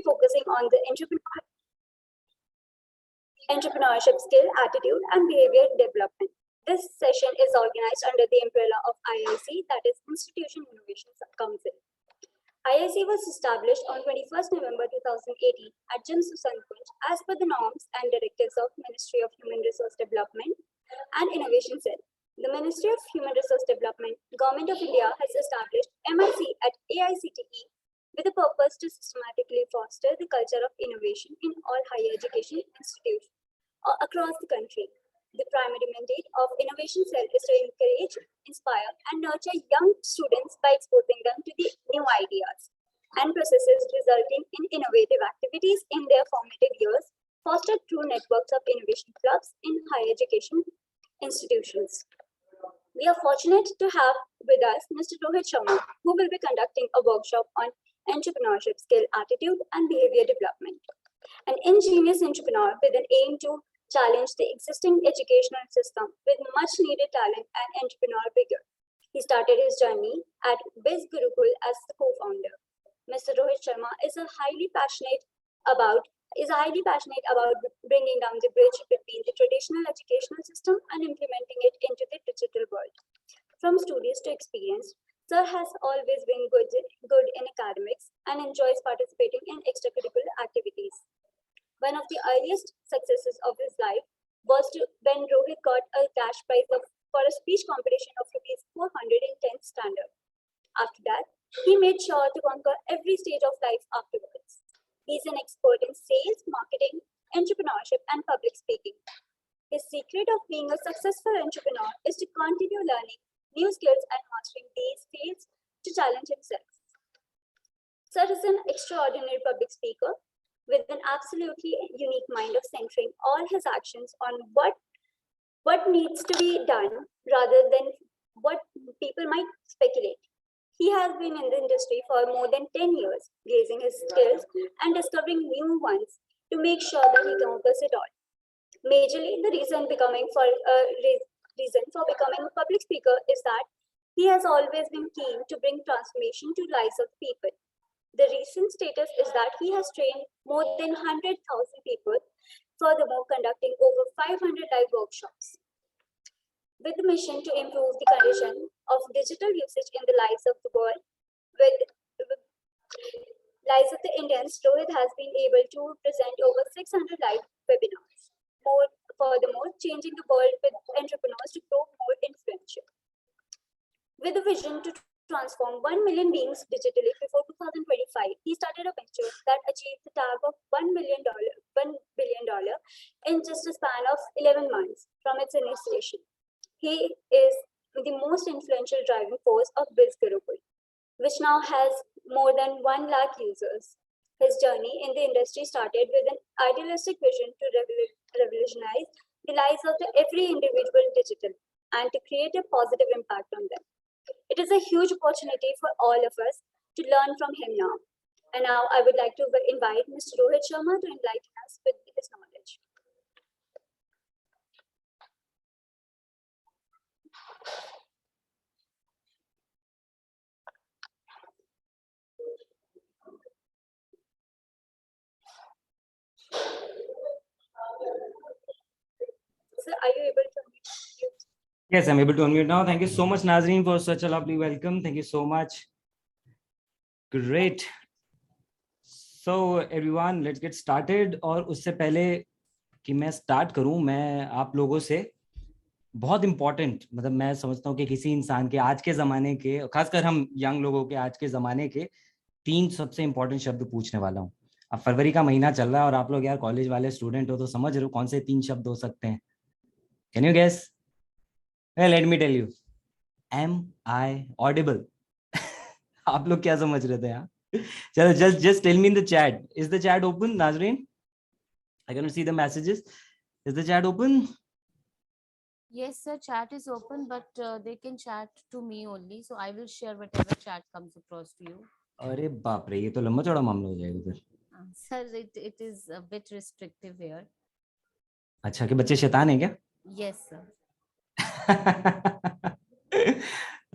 focusing on the entrepreneurship skill, attitude, and behavior development. This session is organized under the umbrella of IIC, that is Institution Innovation Council. IIC was established on 21st November 2018 at Jim Susankunj as per the norms and directives of Ministry of Human Resource Development and Innovation Cell. The Ministry of Human Resource Development, Government of India has established MIC at AICTE with the purpose to systematically foster the culture of innovation in all higher education institutions across the country. The primary mandate of Innovation Cell is to encourage, inspire, and nurture young students by exposing them to the new ideas and processes resulting in innovative activities in their formative years, fostered through networks of innovation clubs in higher education institutions. We are fortunate to have with us Mr. Rohit Sharma, who will be conducting a workshop on entrepreneurship skill, attitude, and behavior development. An ingenious entrepreneur with an aim to challenge the existing educational system with much needed talent and entrepreneurial vigor. He started his journey at Biz Gurukul as the co-founder. Mr. Rohit Sharma is highly passionate about bringing down the bridge between the traditional educational system and implementing it into the digital world. From studies to experience, Sir has always been good in academics and enjoys participating in extracurricular activities. One of the earliest successes of his life was when Rohit got a cash prize for a speech competition of rupees 400 in 10th standard. After that, he made sure to conquer every stage of life afterwards. He is an expert in sales, marketing, entrepreneurship, and public speaking. His secret of being a successful entrepreneur is to continue learning new skills and mastering these fields to challenge himself. Sir is an extraordinary public speaker with an absolutely unique mind of centering all his actions on what needs to be done rather than what people might speculate. He has been in the industry for more than 10 years, raising his skills and discovering new ones to make sure that he conquers it all. Majorly, the reason for becoming a public speaker is that he has always been keen to bring transformation to lives of people. The recent status is that he has trained more than 100,000 people, furthermore conducting over 500 live workshops. With the mission to improve the condition of digital usage in the lives of the world, with lives of the Indians, Rohit has been able to present over 600 live webinars. Furthermore, changing the world with entrepreneurs to grow more influential. With a vision to transform 1 million beings digitally before 2025, he started a venture that achieved the tag of $1 billion in just a span of 11 months from its initiation. He is the most influential driving force of Biz Gurukul, which now has more than 1 lakh users. His journey in the industry started with an idealistic vision to revolutionize the lives of every individual digital and to create a positive impact on them. It is a huge opportunity for all of us to learn from him now. And now I would like to invite Mr. Rohit Sharma to enlighten us with his knowledge. Sir, are you able to unmute? Yes, I'm able to unmute now. Thank you so much, Nazreen, for such a lovely welcome. Thank you so much. Great. So everyone, let's get started. और उससे पहले कि मैं start करूं, मैं आप लोगों से बहुत इम्पोर्टेंट, मतलब मैं समझता हूं कि किसी इंसान के आज के ज़माने के, खासकर हम यंग लोगों के आज के ज़माने के 3 सबसे इम्पोर्टेंट शब्द पूछने वाला हूं. अब फरवरी का महीना चल रहा है और आप लोग यार कॉलेज वाले स्टूडेंट हो तो समझ रहे हो कौन से 3 शब्द हो सकते हैं. Can you guess? Let me tell you. Am I audible? आप लोग क्या समझ रहे थे यार? चलो, just tell me in the chat. Is the chat open, Nazreen? I cannot see the messages. Is the chat open? Yes, sir. Chat is open, but they can chat to me only. So I will share whatever chat comes across to you. अरे बाप रे, ये तो लंबा चौड़ा मामला हो जाएगा फिर. Sir, it is a bit restrictive here. अच्छा, कि बच्चे शैतान हैं क्या? Yes, sir.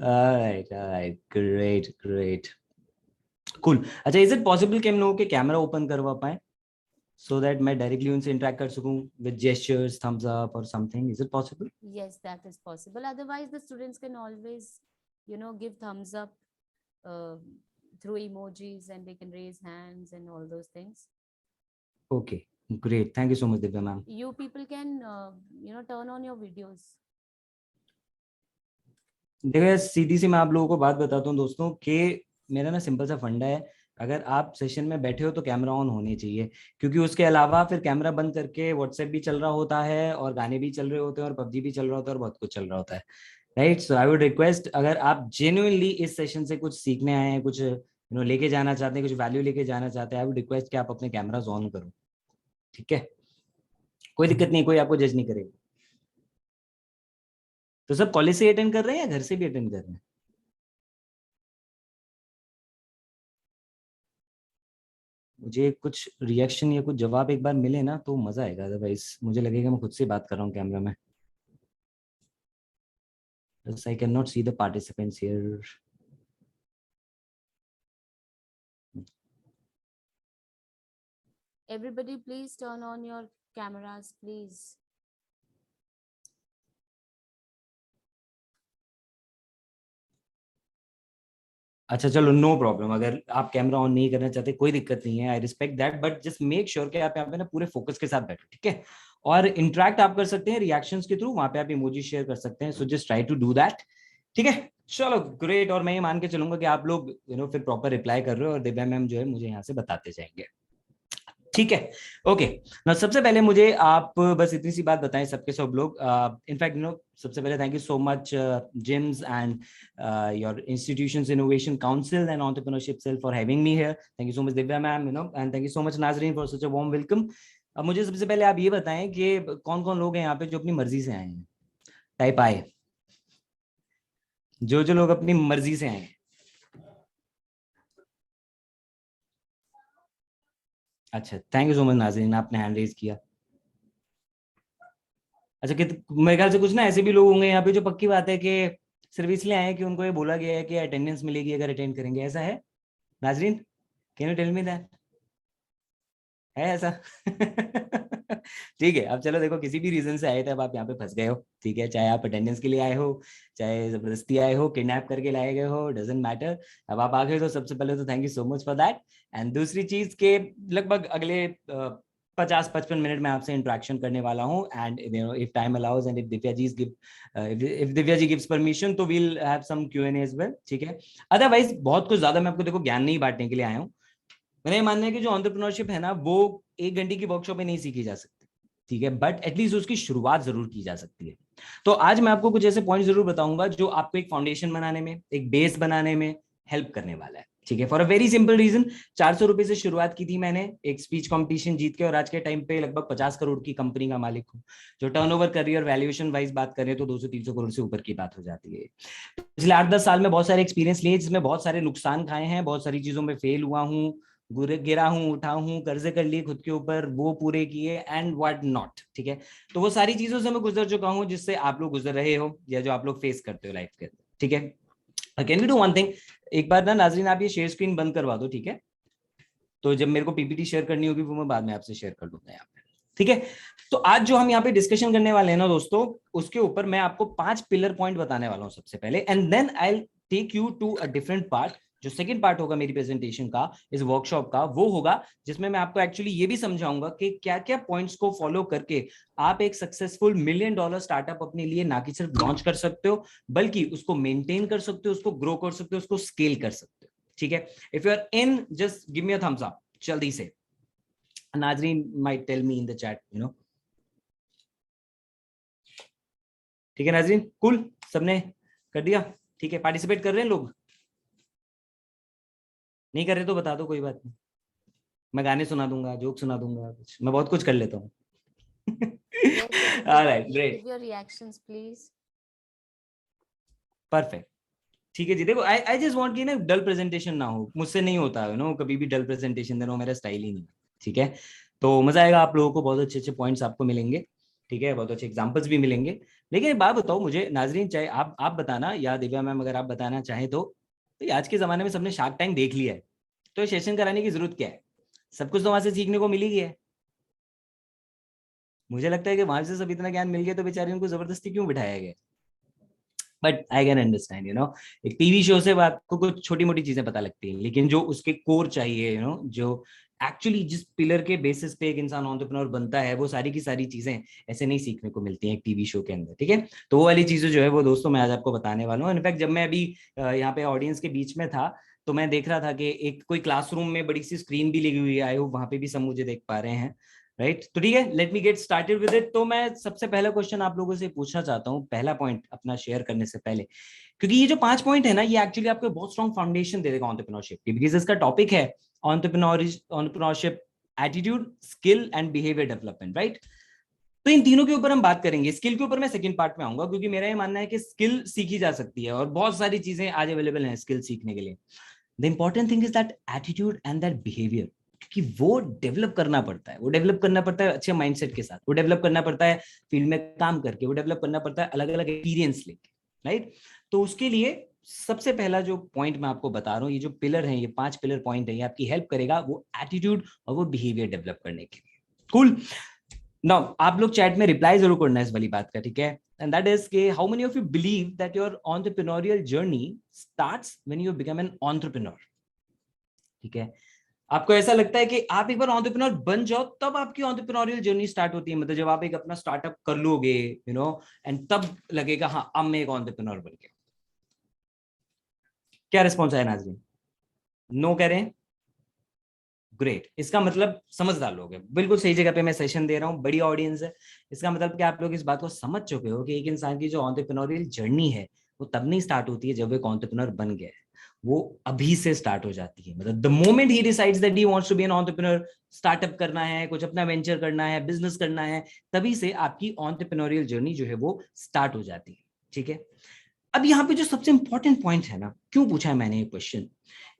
All right, great. Cool. अच्छा, इज इट पॉसिबल कि हम लोगों के कैमरा ओपन करवा पाए so that मैं डायरेक्टली उनसे इंटरेक्ट कर सकूं with gestures, thumbs up or something? Is it possible? Yes, that is possible. Otherwise, the students can always, give thumbs up uh, through emojis, and they can raise hands and all those things. Okay, great. Thank you so much, Divya ma'am. You people can, turn on your videos. देखिए, सीधी सी मैं आप लोगों को बात बताता हूँ दोस्तों कि मेरा ना सिंपल सा फंडा है, अगर आप सेशन में बैठे हो तो कैमरा ऑन होनी चाहिए, क्योंकि उसके अलावा फिर कैमरा बंद करके व्हाट्सएप भी चल रहा होता है और गाने भी चल रहे होते हैं और पबजी भी चल रहा होता है और बहुत कुछ चल रहा होता है, right? So I would request, अगर आप जेन्युइनली इस सेशन से कुछ सीखने आए हैं, कुछ लेके जाना चाहते हैं, कुछ वैल्यू लेके जाना चाहते हैं, आई वुड रिक्वेस्ट कि आप अपने कैमराज ऑन करो, ठीक है? कोई दिक्कत नहीं, कोई आपको जज नहीं करेगा। तो सब कॉलेज से अटेंड कर रहे हैं या घर से भी अटेंड कर रहे हैं? मुझे कुछ रिएक्शन या कुछ जवाब एक बार मिले ना तो मजा आएगा, अदरवाइज मुझे लगेगा मैं खुद से बात कर रहा हूँ कैमरा में। I cannot see the participants here. Everybody, please turn on your cameras, please. अच्छा चलो, नो प्रॉब्लम, अगर आप कैमरा ऑन नहीं करना चाहते कोई दिक्कत नहीं है, I respect that, but just make sure कि आप यहाँ पे ना पूरे फोकस के साथ बैठो, ठीक है? और इंटरेक्ट आप कर सकते हैं रिएक्शंस के थ्रू, वहां पे आप इमोजी शेयर कर सकते हैं, so just try to do that, ठीक है? चलो ग्रेट। और मैं ये मान के चलूंगा कि आप लोग फिर प्रॉपर रिप्लाई कर रहे हो और दिव्या मैम जो है मुझे यहाँ से बताते जाएंगे, ठीक है? ओके ना, सबसे पहले मुझे आप बस इतनी सी बात बताएं सबके सब लोग, इनफैक्ट सबसे पहले thank you so much JIMS and your institutions innovation council and entrepreneurship cell for having me here. Thank you so much Divya ma'am, and thank you so much Nazreen for such a warm welcome. अब मुझे सबसे पहले आप ये बताएं कि कौन कौन लोग हैं यहाँ पे जो अपनी मर्जी से आए हैं? टाइप आए, जो जो लोग अपनी मर्जी से आए हैं। अच्छा, थैंक यू सो मच नाजरीन, आपने हैंड रेज किया। अच्छा, मेरे ख्याल से कुछ ना ऐसे भी लोग होंगे यहाँ पे जो पक्की बात है कि सिर्फ इसलिए आए हैं कि उनको ये बोला गया है कि अटेंडेंस मिलेगी अगर अटेंड करेंगे, ऐसा है नाजरीन? Can you tell me that? है ऐसा? ठीक है, अब चलो देखो, किसी भी रीजन से आए थे, अब आप यहाँ पे फंस गए हो, ठीक है? चाहे आप अटेंडेंस के लिए आए हो, चाहे जबरदस्ती आए हो, किडनैप करके लाए गए हो, डजंट मैटर। अब आप आ गए तो सबसे पहले तो thank you so much for that. And दूसरी चीज के लगभग अगले 50-55 मिनट में आपसे इंटरेक्शन करने वाला हूँ, and if time allows and if Divya ji gives permission तो we'll have some Q&A as well, ठीक है? अदरवाइज बहुत कुछ ज्यादा मैं आपको देखो ज्ञान नहीं बांटने के लिए आया हूँ। मेरा ये मानना है कि जो एंटरप्रेन्योरशिप है ना, वो 1 घंटे की वर्कशॉप में नहीं सीखी जा सकती, ठीक है? बट एटलीस्ट उसकी शुरुआत जरूर की जा सकती है। तो आज मैं आपको कुछ ऐसे पॉइंट जरूर बताऊंगा जो आपको एक फाउंडेशन बनाने में, एक बेस बनाने में हेल्प करने वाला है, ठीक है? For a very simple reason, 400 रुपए से शुरुआत की थी मैंने एक स्पीच कंपटीशन जीत के, और आज के टाइम पे लगभग 50 करोड़ की कंपनी का मालिक हूँ। जो टर्नओवर कर रही है और वैल्यूएशन वाइज बात करें तो 200-300 करोड़ से ऊपर की बात हो जाती है। पिछले 8-10 साल में बहुत सारे एक्सपीरियंस लिए, जिसमें बहुत सारे नुकसान खाए हैं, बहुत सारी चीजों में फेल हुआ हूँ, गिरा हूँ, उठा हूँ, कर्जे कर लिए खुद के ऊपर, वो पूरे किए एंड व्हाट नॉट, ठीक है? तो वो सारी चीजों से मैं गुजर चुका हूँ जिससे आप लोग गुजर रहे हो या जो आप लोग फेस करते हो लाइफ के अंदर, ठीक है? Can we do one thing, एक बार ना नाजरीन आप ये शेयर स्क्रीन बंद करवा दो, ठीक है? तो जब मेरे को पीपीटी शेयर करनी होगी वो मैं बाद में आपसे शेयर कर दूंगा यहाँ पे, ठीक है? तो आज जो हम यहाँ पे डिस्कशन करने वाले हैं ना दोस्तों, उसके ऊपर मैं आपको 5 पिलर पॉइंट बताने वाला हूँ सबसे पहले, and then I will take you to a different part. जो सेकंड पार्ट होगा मेरी प्रेजेंटेशन का, इस वर्कशॉप का, वो होगा जिसमें मैं आपको एक्चुअली ये भी समझाऊंगा कि क्या क्या पॉइंट्स को फॉलो करके आप एक सक्सेसफुल $1 मिलियन स्टार्टअप अपने लिए ना कि सिर्फ लॉन्च कर सकते हो, बल्कि उसको मेंटेन कर सकते हो, उसको ग्रो कर सकते हो, उसको स्केल कर सकते हो, ठीक है? If you are in, just give me a thumbs up जल्दी से। नाजरीन might tell me in the chat, ठीक है नाजरीन? कूल, सबने कर दिया? ठीक है, पार्टिसिपेट कर रहे हैं लोग? नहीं कर रहे तो बता दो, कोई बात नहीं, मैं गाने सुना दूंगा, जोक सुना दूंगा, कुछ मैं बहुत कुछ कर लेता हूँ। Alright, great, Give your reactions, please. Perfect, ठीक है जी। देखो, आई जस्ट वांट कि ना डल प्रेजेंटेशन ना हो, मुझसे नहीं होता है कभी भी डल प्रेजेंटेशन देना, मेरा स्टाइल ही नहीं, ठीक है? तो मजा आएगा, आप लोगों को बहुत अच्छे अच्छे पॉइंट्स आपको मिलेंगे, ठीक है? बहुत अच्छे एग्जांपल्स भी मिलेंगे। लेकिन एक बात बताओ मुझे नाजरीन, चाहे आप बताना या दिव्या मैम अगर आप बताना चाहें तो आज के जमाने में सबने शार्क टैंक देख लिया है, तो सेशन कराने की जरूरत क्या है? सब कुछ तो वहां से सीखने को मिल ही गया है। मुझे लगता है कि वहां से सब इतना ज्ञान मिल गया तो बेचारे उनको जबरदस्ती क्यों बिठाया गया? बट आई कैन अंडरस्टैंड, एक टीवी शो से आपको कुछ छोटी मोटी चीजें पता लगती है, लेकिन जो उसके कोर चाहिए, जो एक्चुअली जिस पिलर के बेसिस पे एक इंसान एंटरप्रेन्योर बनता है, वो सारी की सारी चीजें ऐसे नहीं सीखने को मिलती हैं एक टीवी शो के अंदर, ठीक है? तो वो वाली चीजें जो है वो दोस्तों मैं आज आपको बताने वाला हूँ। इनफैक्ट जब मैं अभी यहाँ पे ऑडियंस के बीच में था तो मैं देख रहा था कि एक कोई क्लासरूम में बड़ी सी स्क्रीन भी लगी हुई है, आई होप वहां पे भी सब मुझे देख पा रहे हैं, राइट? तो ठीक है, let me get started with it. तो मैं सबसे पहला क्वेश्चन आप लोगों से पूछना चाहता हूँ, पहला पॉइंट अपना शेयर करने से पहले, क्योंकि ये जो 5 पॉइंट है ना, ये एक्चुअली आपको बहुत स्ट्रॉन्ग फाउंडेशन दे देगा एंटरप्रेन्योरशिप की, बिकॉज़ इसका टॉपिक है entrepreneurship attitude, skill and behaviour development, right? तो इन तीनों के ऊपर हम बात करेंगे। स्किल के ऊपर मैं सेकंड पार्ट में आऊंगा, क्योंकि मेरा ये मानना है कि स्किल सीखी जा सकती है और बहुत सारी चीजें आज अवेलेबल हैं स्किल सीखने के लिए। The important thing is that attitude and that behaviour, क्योंकि वो डेवलप करना पड़ता है। वो डेवलप करना पड़ता है अच्छे माइंडसेट के साथ, वो डेवलप करना पड़ता है फील्ड में काम करके, वो डेवलप करना पड़ता है अलग अलग एक्सपीरियंस लेके, राइट? तो उसके लिए सबसे पहला जो पॉइंट मैं आपको बता रहा हूँ, ये जो पिलर है, ये 5 पिलर पॉइंट है, ये आपकी हेल्प करेगा वो एटीट्यूड और वो बिहेवियर डेवलप करने के लिए। कूल। नाउ आप लोग चैट में रिप्लाई जरूर करना है इस वाली बात का, ठीक है? एंड दैट इज के how many of you believe that your entrepreneurial journey starts when you become an entrepreneur? ठीक है, आपको ऐसा लगता है कि आप एक बार एंटरप्रेन्योर बन जाओ तब आपकी एंटरप्रेन्योरियल जर्नी स्टार्ट होती है? मतलब जब आप एक अपना स्टार्टअप कर लोगे, एंड तब लगेगा हाँ अब मैं एक एंटरप्रेन्योर बन गया। क्या रिस्पॉन्स आया नाज़रीन? नो कह रहे हैं? ग्रेट, इसका मतलब समझदार लोग हैं, बिल्कुल सही जगह पे मैं सेशन दे रहा हूँ, बड़ी ऑडियंस है। इसका मतलब कि आप लोग इस बात को समझ चुके हो कि एक इंसान की जो एंटरप्रेन्योरियल जर्नी है वो तब नहीं स्टार्ट होती है जब वो एक एंटरप्रेन्योर बन गया है, वो अभी से स्टार्ट हो जाती है। मतलब the moment he decides that he wants to be an entrepreneur, startup करना है, कुछ अपना वेंचर करना है, बिजनेस करना है, तभी से आपकी एंटरप्रेन्योरियल जर्नी जो है वो स्टार्ट हो जाती है, ठीक है? अब यहाँ पे जो सबसे इंपॉर्टेंट पॉइंट है ना, क्यों पूछा है मैंने ये क्वेश्चन,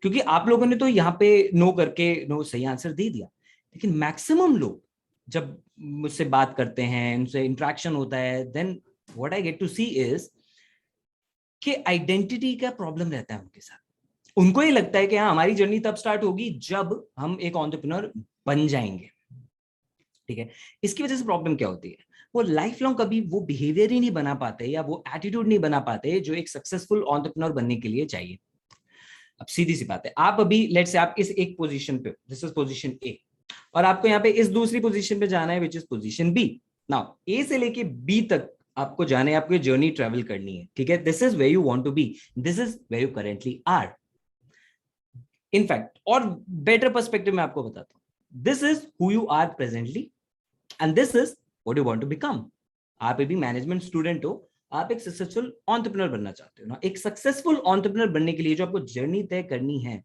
क्योंकि आप लोगों ने तो यहाँ पे नो करके नो सही आंसर दे दिया, लेकिन मैक्सिमम लोग जब मुझसे बात करते हैं, उनसे इंटरेक्शन होता है, then what I get to see is कि आइडेंटिटी का प्रॉब्लम रहता है उनके साथ। उनको ये लगता है कि हाँ हमारी जर्नी तब स्टार्ट होगी जब हम एक एंटरप्रेन्योर बन जाएंगे, ठीक है? इसकी वजह से प्रॉब्लम क्या होती है, वो लाइफ लॉन्ग कभी वो बिहेवियर ही नहीं बना पाते या वो एटीट्यूड नहीं बना पाते जो एक सक्सेसफुल एंटरप्रेन्योर बनने के लिए चाहिए। अब सीधी सी बात है, आप अभी लेट से आप इस एक पोजीशन पे, दिस इज पोजीशन ए, और आपको यहाँ पे इस दूसरी पोजीशन पे जाना है, which is position B. Now A से लेके बी तक आपको जाने, आपको ये जर्नी ट्रेवल करनी है, ठीक है? This is where you want to be, this is where you currently are. In fact और बेटर पर्सपेक्टिव में आपको बताता हूं, this is who you are presently and this is what you want to become. आप अभी मैनेजमेंट स्टूडेंट हो, आप एक सक्सेसफुल एंटरप्रेन्योर बनना चाहते हो ना। एक सक्सेसफुल एंटरप्रेन्योर बनने के लिए जो आपको जर्नी तय करनी है,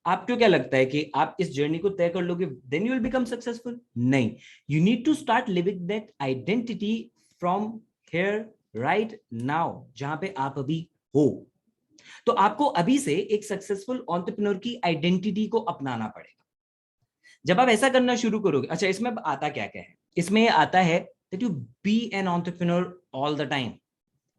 आपको क्या लगता है कि आप इस जर्नी को तय कर लोगे then you will become successful? नहीं, you need to start living that identity from here right now, जहां पे आप अभी हो। तो आपको अभी से एक सक्सेसफुल एंटरप्रेन्योर की आइडेंटिटी को अपनाना पड़ेगा। जब आप ऐसा करना शुरू करोगे, अच्छा इसमें आता क्या क्या है, इसमें आता है that you be an entrepreneur all the time,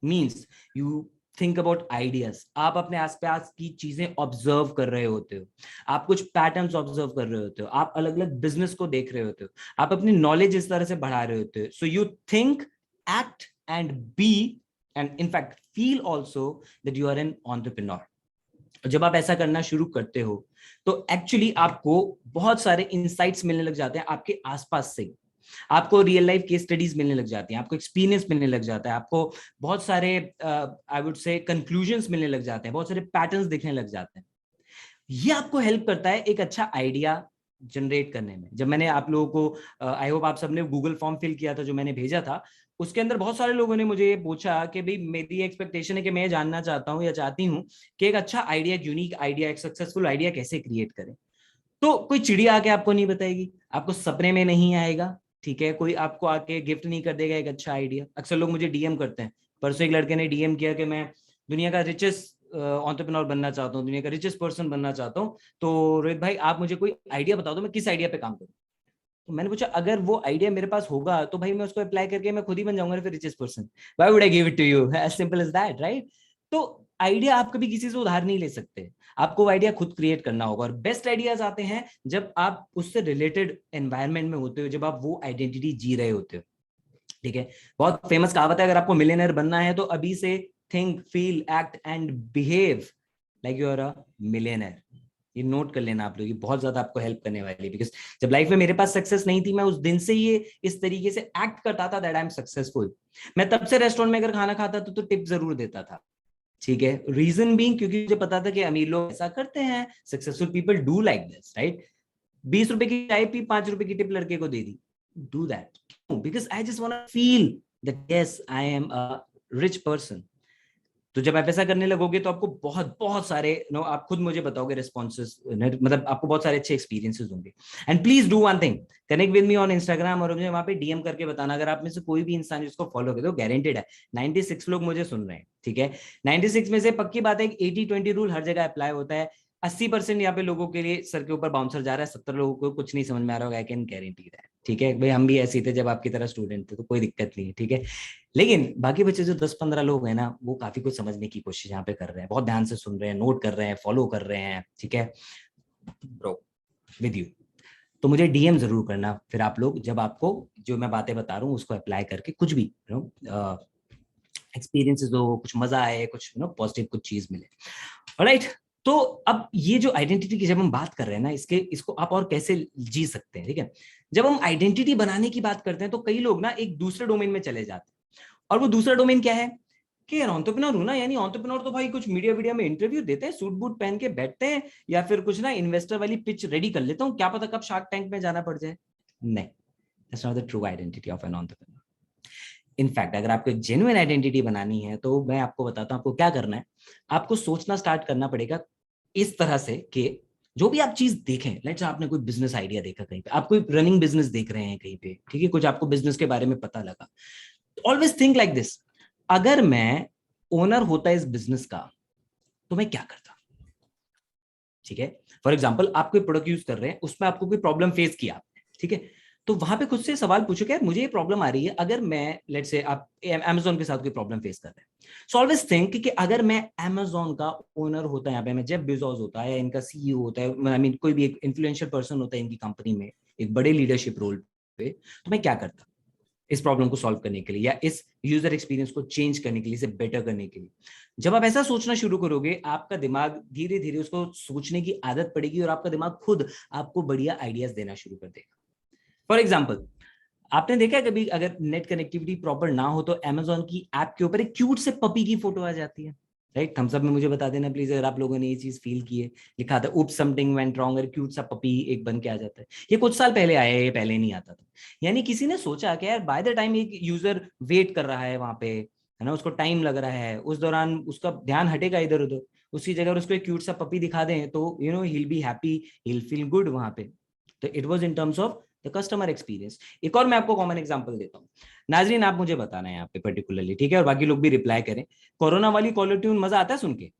means you think about ideas, आप अपने आसपास की चीजें ऑब्जर्व कर रहे होते हो, आप कुछ पैटर्न्स ऑब्जर्व कर रहे होते हो, आप अलग अलग बिजनेस को देख रहे होते हो, आप अपनी नॉलेज इस तरह से बढ़ा रहे होते हो। So you think, act and be and in fact feel also that you are an entrepreneur. जब आप ऐसा करना शुरू करते हो तो एक्चुअली आपको बहुत सारे इंसाइट्स मिलने लग जाते हैं आपके आसपास से, आपको रियल लाइफ केस स्टडीज मिलने लग जाती हैं, आपको एक्सपीरियंस मिलने लग जाता है, आपको बहुत सारे आई वुड से कंक्लूजन्स मिलने लग जाते हैं, बहुत सारे पैटर्न्स दिखने लग जाते हैं। ये आपको हेल्प करता है एक अच्छा आइडिया जनरेट करने में। जब मैंने आप लोगों को आई होप आप सबने गूगल फॉर्म फिल किया था जो मैंने भेजा था, उसके अंदर बहुत सारे लोगों ने मुझे ये पूछा कि भाई मेरी एक्सपेक्टेशन है कि मैं जानना चाहता हूँ या चाहती हूँ कि एक अच्छा आइडिया, एक यूनिक आइडिया, एक सक्सेसफुल आइडिया कैसे क्रिएट करें। तो कोई चिड़िया आके आपको नहीं बताएगी, आपको सपने में नहीं आएगा, ठीक है? कोई आपको आके गिफ्ट नहीं कर देगा एक अच्छा आइडिया। अक्सर लोग मुझे डीएम करते हैं, परसों एक लड़के ने डीएम किया कि मैं दुनिया का रिचेस्ट एंटरप्रेन्योर बनना चाहता हूँ, दुनिया का रिचेस्ट पर्सन बनना चाहता हूँ, तो रोहित भाई आप मुझे कोई आइडिया बता दो, मैं किस आइडिया पे काम करूँ। तो मैंने पूछा अगर वो आइडिया मेरे पास होगा तो भाई मैं उसको अप्लाई करके मैं खुद ही बन जाऊंगा फिर richest person, why would I give it to you, as simple as that, right? तो आइडिया आप कभी किसी से उधार नहीं ले सकते, आपको आइडिया खुद क्रिएट करना होगा। और बेस्ट आइडियाज आते हैं जब आप उससे रिलेटेड एनवायरनमेंट में होते हो, जब आप वो आइडेंटिटी जी रहे होते हो, ठीक है। बहुत फेमस कहावत है, अगर आपको मिलियनर बनना है तो अभी से think, feel, act and behave like you are a millionaire. ये नोट कर लेना आप लोग, ये बहुत ज्यादा आपको हेल्प करने वाली है। बिकॉज जब लाइफ में मेरे पास सक्सेस नहीं थी, मैं उस दिन से ये इस तरीके से एक्ट करता था दैट आई एम सक्सेसफुल। मैं तब से रेस्टोरेंट में अगर खाना खाता था तो टिप जरूर देता था, ठीक है। रीजन बीइंग क्योंकि मुझे पता था कि अमीर लोग ऐसा करते हैं, successful people do like this, right. 20 रुपए की चाय पी, 5 रुपए की टिप लड़के को दे दी, do that because I just want to feel that yes I am a rich person. तो जब आप ऐसा करने लगोगे तो आपको बहुत बहुत सारे आप खुद मुझे बताओगे रिस्पॉन्सेस, मतलब आपको बहुत सारे अच्छे एक्सपीरियंसेस होंगे। And please do one thing, connect with me on Instagram और मुझे वहां पे डीएम करके बताना अगर आप में से कोई भी इंसान जिसको फॉलो करे तो गारंटेड है 96 लोग मुझे सुन रहे हैं, ठीक है। 96 में से पक्की बात है 80-20 रूल हर जगह अप्लाई होता है। 80% यहाँ पे लोगों के लिए सर के ऊपर बाउंसर जा रहा है, 70 लोगों को कुछ नहीं समझ में आ रहा होगा, आई कैन गारंटी दैट, ठीक है भाई। हम भी ऐसे थे जब आपकी तरह स्टूडेंट थे, तो कोई दिक्कत नहीं है, ठीक है। लेकिन बाकी बच्चे जो 10-15 लोग हैं ना, वो काफी कुछ समझने की कोशिश यहाँ पे कर रहे हैं, बहुत ध्यान से सुन रहे हैं, नोट कर रहे हैं, फॉलो कर रहे हैं, ठीक है ब्रो, विद यू। तो मुझे डीएम जरूर करना फिर आप लोग, जब आपको जो मैं बातें बता रहा हूँ उसको अप्लाई करके कुछ भी एक्सपीरियंसेस हो, कुछ मजा आए, कुछ पॉजिटिव कुछ चीज मिले, ऑलराइट। तो अब ये जो आइडेंटिटी की जब हम बात कर रहे हैं ना, इसको आप और कैसे जी सकते हैं, ठीक है। जब हम आइडेंटिटी बनाने की बात करते हैं तो कई लोग ना एक दूसरे डोमेन में चले जाते हैं, और वो दूसरा डोमेन क्या है कि यार एंटरप्रेन्योर हूं ना, यानी एंटरप्रेन्योर तो भाई कुछ मीडिया में इंटरव्यू देते हैं, सूट बूट पहन के बैठते हैं, या फिर कुछ ना इन्वेस्टर वाली पिच रेडी कर लेता हूँ, क्या पता कब शार्क टैंक में जाना पड़ जाए। नहीं, that's not the true identity of an entrepreneur. In fact अगर आपको जेन्युइन आइडेंटिटी बनानी है तो मैं आपको बताता हूँ आपको क्या करना है। आपको सोचना स्टार्ट करना पड़ेगा इस तरह से कि जो भी आप चीज देखें, लेट्स आपने कोई बिजनेस आइडिया देखा कहीं पे, आप कोई रनिंग बिजनेस देख रहे हैं कहीं पे, ठीक है, कुछ आपको बिजनेस के बारे में पता लगा, ऑलवेज थिंक लाइक दिस, अगर मैं ओनर होता इस बिजनेस का तो मैं क्या करता, ठीक है। फॉर एग्जाम्पल आप कोई प्रोडक्ट यूज कर रहे हैं, उसमें आपको कोई प्रॉब्लम फेस किया आपने, ठीक है, तो वहां पे खुद से सवाल पूछो कि यार मुझे ये प्रॉब्लम आ रही है, अगर मैं लेट्स से आप Amazon के साथ कोई प्रॉब्लम फेस कर रहे हैं, सो ऑलवेज थिंक कि अगर मैं Amazon का ओनर होता है, यहाँ पे मैं जेफ बेजोस होता है या इनका सीईओ होता है, आई मीन कोई भी एक इन्फ्लुएंशियल पर्सन होता है इनकी कंपनी में एक बड़े लीडरशिप रोल पे, तो मैं क्या करता इस प्रॉब्लम को सॉल्व करने के लिए या इस यूजर एक्सपीरियंस को चेंज करने के लिए, इसे बेटर करने के लिए। जब आप ऐसा सोचना शुरू करोगे, आपका दिमाग धीरे धीरे उसको सोचने की आदत पड़ेगी और आपका दिमाग खुद आपको बढ़िया आइडियाज देना शुरू कर देगा। फॉर एग्जाम्पल, आपने देखा है कभी अगर नेट कनेक्टिविटी प्रॉपर ना हो तो Amazon की ऐप के ऊपर एक क्यूट से पपी की फोटो आ जाती है, राइट। थम्स अप में मुझे बता देना प्लीज अगर आप लोगों ने ये चीज फील की है। लिखा था उप्स समथिंग वेंट रॉन्ग, और क्यूट सा पपी एक बन के आ जाता है। ये कुछ साल पहले आया है, ये पहले नहीं आता था। यानी किसी ने सोचा कि यार बाय द टाइम एक यूजर वेट कर रहा है वहां पे, है ना, उसको टाइम लग रहा है, उस दौरान उसका ध्यान हटेगा इधर उधर, उसकी जगह उसको एक क्यूट सा पपी दिखा दें तो he will be happy, he will feel good वहां पे। तो it was in terms of the customer experience. एक और मैं आपको कॉमन एग्जांपल देता हूँ, नाजरीन आप मुझे बताना है यहाँ पे पर्टिकुलरली, ठीक है, और बाकी लोग भी रिप्लाई करें। कोरोना वाली कॉलर ट्यून मजा आता है सुन के?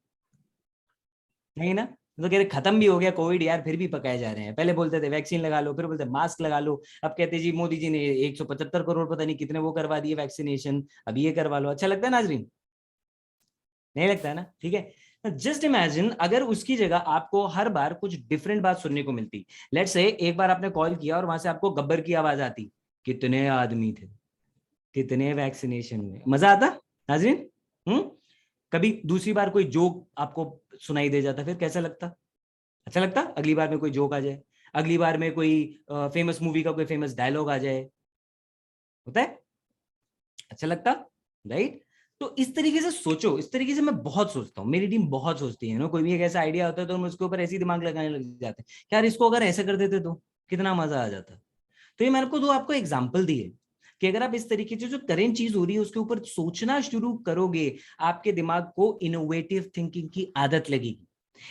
नहीं ना? तो कह रहे खत्म भी हो गया कोविड यार, फिर भी पकाए जा रहे हैं। पहले बोलते थे वैक्सीन लगा लो, फिर बोलते मास्क लगा लो, अब कहते जी मोदी जी ने 175 करोड़ पता नहीं कितने वो करवा दिए वैक्सीनेशन, अब ये करवा लो। अच्छा लगता है नाजरीन? नहीं लगता है ना, ठीक है। जस्ट इमेजिन अगर उसकी जगह आपको हर बार कुछ डिफरेंट बात सुनने को मिलती। लेट्स से एक बार आपने कॉल किया और वहां से आपको गब्बर की आवाज आती, कितने आदमी थे, कितने वैक्सीनेशन में, मजा आता नाजरीन? कभी दूसरी बार कोई जोक आपको सुनाई दे जाता, फिर कैसा लगता? अच्छा लगता? अगली बार में कोई जोक आ जाए, अगली बार में कोई फेमस मूवी का कोई फेमस डायलॉग आ जाए, होता है अच्छा लगता, राइट। तो इस तरीके से सोचो, इस तरीके से मैं बहुत सोचता हूँ, मेरी टीम बहुत सोचती है ना, कोई भी एक ऐसा आइडिया होता है तो हम उसके ऊपर ऐसे ही दिमाग लगाने लग जाते हैं, यार इसको अगर ऐसे कर देते तो कितना मजा आ जाता। तो ये मैंने को दो आपको एग्जाम्पल दिए कि अगर आप इस तरीके से जो करेंट चीज हो रही है उसके ऊपर सोचना शुरू करोगे, आपके दिमाग को इनोवेटिव थिंकिंग की आदत लगेगी।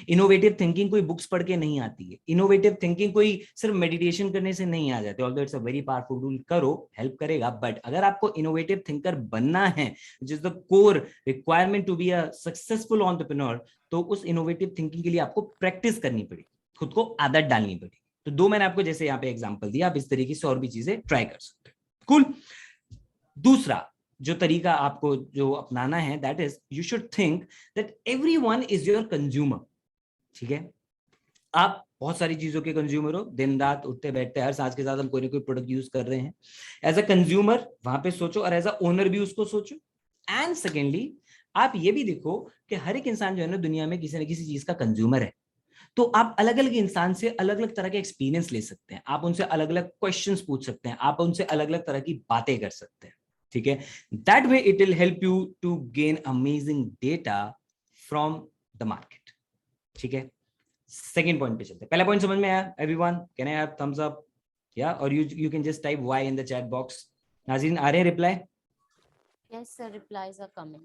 इनोवेटिव थिंकिंग कोई बुक्स पढ़ के नहीं आती है, इनोवेटिव थिंकिंग कोई सिर्फ मेडिटेशन करने से नहीं आ जाती, although it's a very powerful tool, करो हेल्प करेगा, बट अगर आपको इनोवेटिव थिंकर बनना है which is the core requirement to be a successful entrepreneur, तो उस इनोवेटिव थिंकिंग के लिए आपको प्रैक्टिस करनी पड़ेगी, खुद को आदत डालनी पड़ेगी। तो दो मैंने आपको जैसे यहाँ पे एग्जांपल दिया, आप इस तरीके से और भी चीजें ट्राई कर सकते हो। कूल। दूसरा, जो तरीका आपको जो अपनाना है, that is you should think that everyone is your consumer. ठीक है, आप बहुत सारी चीजों के कंज्यूमर हो, दिन रात उठते बैठते हर सांस के साथ हम कोई ना कोई प्रोडक्ट यूज कर रहे हैं। एज अ कंज्यूमर वहां पे सोचो और एज अ ओनर भी उसको सोचो। एंड सेकेंडली आप ये भी देखो कि हर एक इंसान जो है ना दुनिया में किसी न किसी चीज का कंज्यूमर है। तो आप अलग अलग इंसान से अलग अलग तरह के एक्सपीरियंस ले सकते हैं, आप उनसे अलग अलग क्वेश्चंस पूछ सकते हैं, आप उनसे अलग अलग तरह की बातें कर सकते हैं। ठीक है, that way it will help you to gain amazing data from the market. ठीक है, सेकेंड पॉइंट पे चलते हैं। पहला पॉइंट समझ में आया everyone? Can I have thumbs up या और you can just type Y in the chat box. नाज़रीन आ रहे हैं reply? Yes, sir. Replies are coming.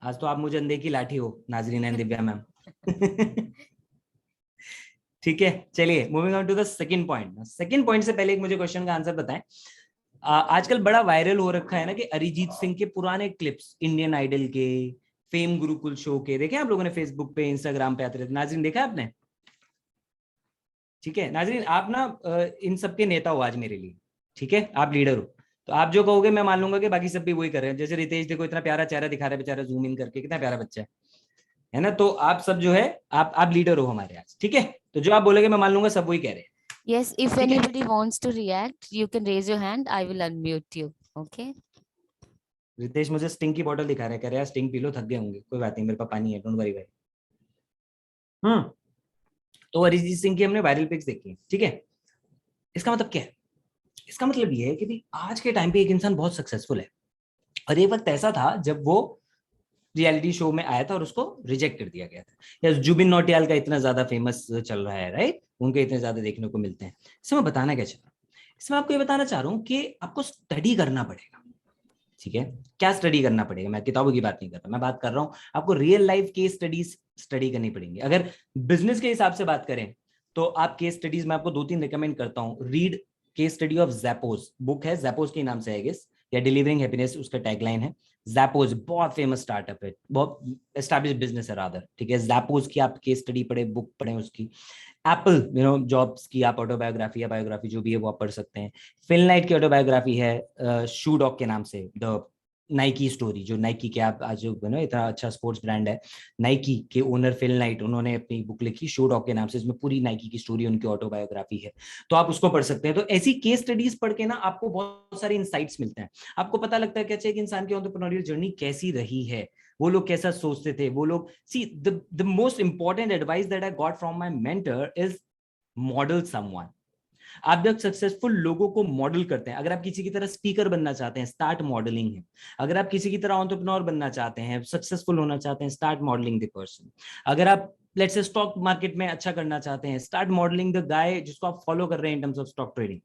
आज तो आप मुझे अंधे की लाठी हो नाज़रीन एंड दिव्या मैम। ठीक है, चलिए moving on to the second point. Second point से पहले एक मुझे क्वेश्चन का आंसर बताएं। आजकल बड़ा वायरल हो रखा है ना कि अरिजीत सिंह के पुराने क्लिप्स इंडियन आइडल के, फेम गुरुकुल शो के, देखे आप लोगों ने फेसबुक पे इंस्टाग्राम पे आते रहते? नाज़रीन देखा आपने? ठीक है नाज़रीन, आप ना इन सब के नेता हो आज मेरे लिए। ठीक है, आप लीडर हो, तो आप जो कहोगे मैं मान लूंगा कि बाकी सब भी वही कर रहे हैं। जैसे रितेश देखो इतना प्यारा चेहरा दिखा रहा है बेचारा, जूम इन करके, कितना प्यारा बच्चा है ना? तो आप सब जो है आप लीडर हो हमारे आज। ठीक है, तो जो आप बोलोगे मैं मान लूंगा सब वही कह रहे हैं। Yes, if ठीक है, anybody wants to react, you can raise your hand. I will unmute you. Okay. Ritesh मुझे स्टिंग की बोतल दिखा रहा है, कह रहा है स्टिंग पी लो, थक गए होंगे। कोई बात नहीं, मेरे पास पानी है, डोंट वरी भाई। तो अरिजीत सिंह की हमने वायरल पिक्स देखी। ठीक है, इसका मतलब क्या है? इसका मतलब ये है कि भाई आज के टाइम पे एक इंसान बहुत सक्सेसफुल है और एक वक्त ऐसा था जब वो रियलिटी शो में आया था और उसको रिजेक्ट कर दिया गया था। या जुबिन नौटियाल का इतना ज्यादा फेमस चल रहा है, राइट? उनके इतने ज्यादा देखने को मिलते हैं। इसमें मैं बताना क्या चाह रहा हूँ, इसमें आपको ये बताना चाह रहा हूँ कि आपको स्टडी करना पड़ेगा। ठीक है, क्या स्टडी करना पड़ेगा? मैं किताबों की बात नहीं कर रहा, मैं बात कर रहा हूँ आपको real life case studies study करनी पड़ेंगी। अगर बिजनेस के हिसाब से बात करें तो आप केस स्टडीज में आपको 2-3 रिकमेंड करता हूँ। Read case study of Zappos, book है ज़ैपोज के नाम से है गेस, या डिलीवरिंग हैप्पीनेस उसका टैगलाइन है। ज़ैपोज बहुत फेमस स्टार्टअप है, बहुत एस्टैब्लिश बिजनेस है रादर। ठीक है, ज़ैपोज की आप केस स्टडी पढ़े, बुक पढ़े उसकी। एप्पल जॉब्स की आप ऑटोबायोग्राफी या बायोग्राफी जो भी है वो आप पढ़ सकते हैं। फिल नाइट की ऑटोबायोग्राफी है शू डॉग के नाम से, द नाइकी स्टोरी। जो नाइकी के आप आज इतना अच्छा स्पोर्ट्स ब्रांड है, नाइकी के ओनर फिल नाइट, उन्होंने अपनी बुक लिखी शू डॉग के नाम से, इसमें पूरी नाइकी की स्टोरी, उनकी ऑटोबायोग्राफी है, तो आप उसको पढ़ सकते हैं। तो ऐसी केस स्टडीज पढ़ के ना आपको बहुत सारे इंसाइट्स मिलते हैं, आपको पता लगता है कि अच्छा एक इंसान की एंटरप्रेन्योरियल जर्नी कैसी रही है, वो लोग कैसा सोचते थे, वो लोग। See the most important advice that I got from my mentor is model someone. आप जब सक्सेसफुल लोगों को मॉडल करते हैं, अगर आप किसी की तरह स्पीकर बनना चाहते हैं, स्टार्ट मॉडलिंग है। अगर आप किसी की तरह एंटरप्रेन्योर बनना चाहते हैं, सक्सेसफुल होना चाहते हैं, स्टार्ट मॉडलिंग द पर्सन। अगर आप लेट्स से स्टॉक मार्केट में अच्छा करना चाहते हैं, स्टार्ट मॉडलिंग द गाय जिसको आप फॉलो कर रहे हैं in terms of stock trading,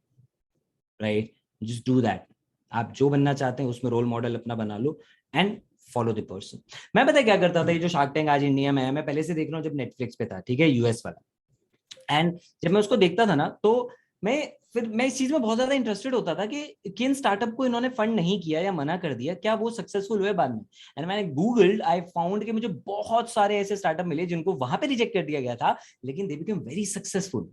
right? Just do that. आप जो बनना चाहते हैं उसमें रोल मॉडल अपना बना लो एंड फॉलो द पर्सन। मैं पता क्या करता था, ये जो शार्क टैंक आज इंडिया में है, मैं पहले से देख रहा हूँ जब नेटफ्लिक्स पे था, ठीक है, यूएस वाला। एंड जब मैं उसको देखता था ना तो मैं इस चीज में बहुत ज्यादा इंटरेस्टेड होता था कि किन स्टार्टअप को इन्होंने फंड नहीं किया या मना कर दिया, क्या वो सक्सेसफुल हुए बाद में। एंड मैंने गूगल्ड, आई फाउंड कि मुझे बहुत सारे ऐसे स्टार्टअप मिले जिनको वहां पे रिजेक्ट कर दिया गया था, लेकिन दे बिकेम वेरी सक्सेसफुल।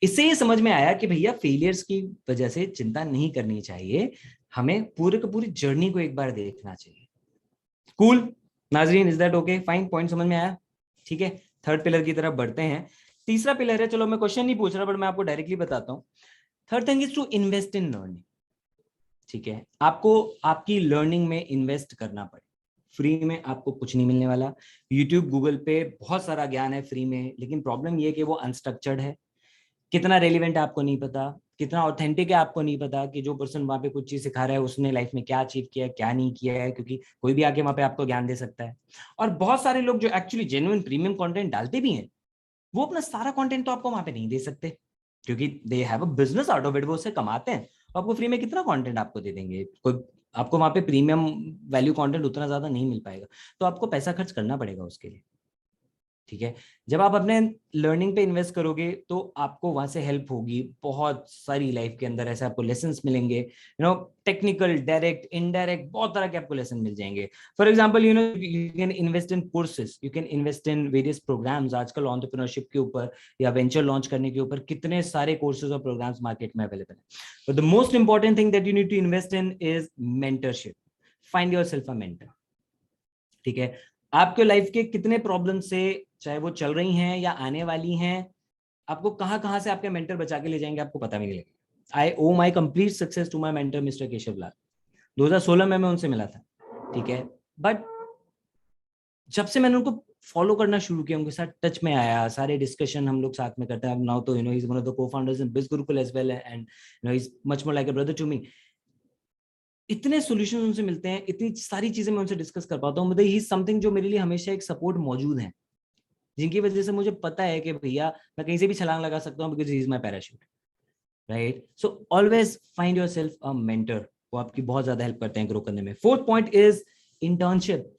इससे ये समझ में आया कि भैया फेलियर्स की वजह से चिंता नहीं करनी चाहिए, हमें पूरे की पूरी जर्नी को एक बार देखना चाहिए। कूल नाजरीन, is that okay? Fine, point समझ में आया? ठीक है, थर्ड पिलर की तरफ बढ़ते हैं। तीसरा पिलर है, चलो मैं क्वेश्चन नहीं पूछ रहा बट मैं आपको डायरेक्टली बताता हूं। Third thing is to invest in learning. ठीक है, आपको आपकी लर्निंग में इन्वेस्ट करना पड़े। फ्री में आपको कुछ नहीं मिलने वाला। यूट्यूब, गूगल पे बहुत सारा ज्ञान है फ्री में, लेकिन प्रॉब्लम ये है कि वो अनस्ट्रक्चर्ड है। कितना रेलिवेंट है आपको नहीं पता, कितना ऑथेंटिक है आपको नहीं पता, कि जो पर्सन वहां पे कुछ चीज सिखा रहा है उसने लाइफ में क्या अचीव किया है, क्या नहीं किया है, क्योंकि कोई भी आके वहां पे आपको ज्ञान दे सकता है। और बहुत सारे लोग जो एक्चुअली जेन्युइन प्रीमियम कंटेंट डालते भी हैं, वो अपना सारा कंटेंट तो आपको वहां पे नहीं दे सकते, क्योंकि they have a business out of it, वो उससे कमाते हैं। आपको फ्री में कितना कंटेंट आपको दे देंगे? कोई आपको वहां पे प्रीमियम वैल्यू कंटेंट उतना ज्यादा नहीं मिल पाएगा, तो आपको पैसा खर्च करना पड़ेगा उसके लिए। ठीक है, जब आप अपने लर्निंग पे इन्वेस्ट करोगे तो आपको वहां से हेल्प होगी बहुत सारी लाइफ के अंदर, ऐसे आपको लेसन्स मिलेंगे, टेक्निकल, डायरेक्ट, इनडायरेक्ट, बहुत तरह के आपको लेसन मिल जाएंगे। For example you can invest in courses, you can invest in various programs. आजकल एंटरप्रेन्योरशिप के ऊपर या वेंचर लॉन्च करने के ऊपर कितने सारे कोर्सेज और प्रोग्राम्स मार्केट में अवेलेबल है। But the most important thing that you need to invest in is mentorship. Find yourself a mentor. ठीक है, आपके लाइफ के कितने प्रॉब्लम से, चाहे वो चल रही हैं या आने वाली हैं, आपको कहां कहां से आपके मेंटर बचा के ले जाएंगे आपको पता भी नहीं लगेगा। I owe my complete success to my mentor mister Keshav Lal. 2016 में मैं उनसे मिला था। ठीक है, बट जब से मैंने उनको फॉलो करना शुरू किया, उनके साथ टच में आया, सारे डिस्कशन हम लोग साथ में करते हैं। नाउ तो he is one of the co-founders in Biz Gurukul as well, and he is much more like a brother to me. इतने सॉल्यूशंस उनसे मिलते हैं, इतनी सारी चीजें मैं उनसे डिस्कस कर पाता हूँ। मतलब ही समथिंग जो मेरे लिए हमेशा एक सपोर्ट मौजूद है, जिनकी वजह से मुझे पता है कि भैया मैं कहीं से भी छलांग लगा सकता हूँ, because he is my parachute, right. So always find yourself a mentor, वो आपकी बहुत ज्यादा हेल्प करते हैं ग्रो करने में। Fourth point is internship.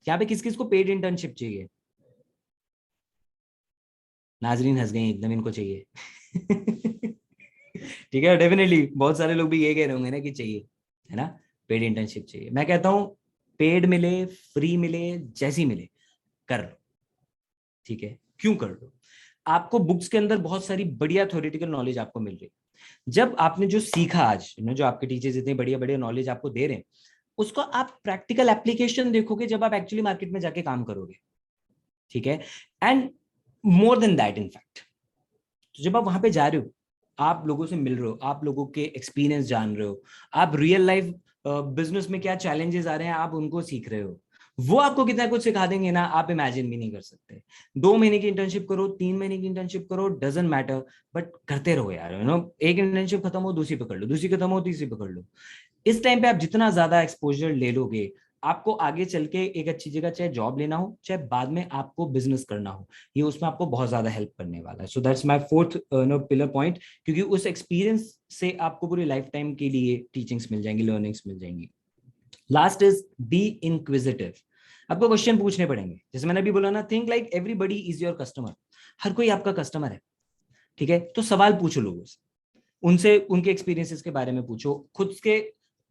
यहाँ पे किस किस को पेड इंटर्नशिप चाहिए? नाजरीन हंस गई एकदम, इनको चाहिए। ठीक है, डेफिनेटली बहुत सारे लोग भी ये कह रहे होंगे ना कि चाहिए, है ना, पेड इंटर्नशिप चाहिए। मैं कहता हूँ पेड मिले, फ्री मिले, जैसी मिले कर लो। ठीक है, क्यों कर लो? आपको बुक्स के अंदर बहुत सारी बढ़िया थ्योरेटिकल नॉलेज आपको मिल रही है। जब आपने जो सीखा आज, जो आपके टीचर्स इतनी बढ़िया बढ़िया नॉलेज आपको दे रहे हैं, उसको आप प्रैक्टिकल एप्लीकेशन देखोगे जब आप एक्चुअली मार्केट में जाके काम करोगे। ठीक है, and more than that in fact, तो जब आप वहां पे जा रहे हो, आप लोगों से मिल रहे हो, आप लोगों के एक्सपीरियंस जान रहे हो, आप रियल लाइफ बिजनेस में क्या चैलेंजेस आ रहे हैं आप उनको सीख रहे हो, वो आपको कितना कुछ सिखा देंगे ना, आप इमेजिन भी नहीं कर सकते। 2 महीने की इंटर्नशिप करो, 3 महीने की इंटर्नशिप करो, डजंट मैटर, बट करते रहो यार। एक इंटर्नशिप खत्म हो दूसरी पकड़ लो, दूसरी खत्म हो तीसरी पकड़ लो। इस टाइम पे आप जितना ज्यादा एक्सपोजर ले लोगे, आपको आगे चल के एक अच्छी जगह चाहे जॉब लेना हो, चाहे बाद में आपको बिजनेस करना हो, ये उसमें आपको बहुत ज्यादा हेल्प करने वाला है। So that's my fourth pillar point, क्योंकि उस एक्सपीरियंस से आपको पूरी लाइफ टाइम के लिए टीचिंग्स मिल जाएंगी, लर्निंग्स मिल जाएंगी। Last is be inquisitive. आपको क्वेश्चन पूछने पड़ेंगे, जैसे मैंने अभी बोला ना, think like everybody is your customer. हर कोई आपका कस्टमर है। ठीक है, तो सवाल पूछो लोगों से, उनसे उनके एक्सपीरियंसेस के बारे में पूछो, खुद के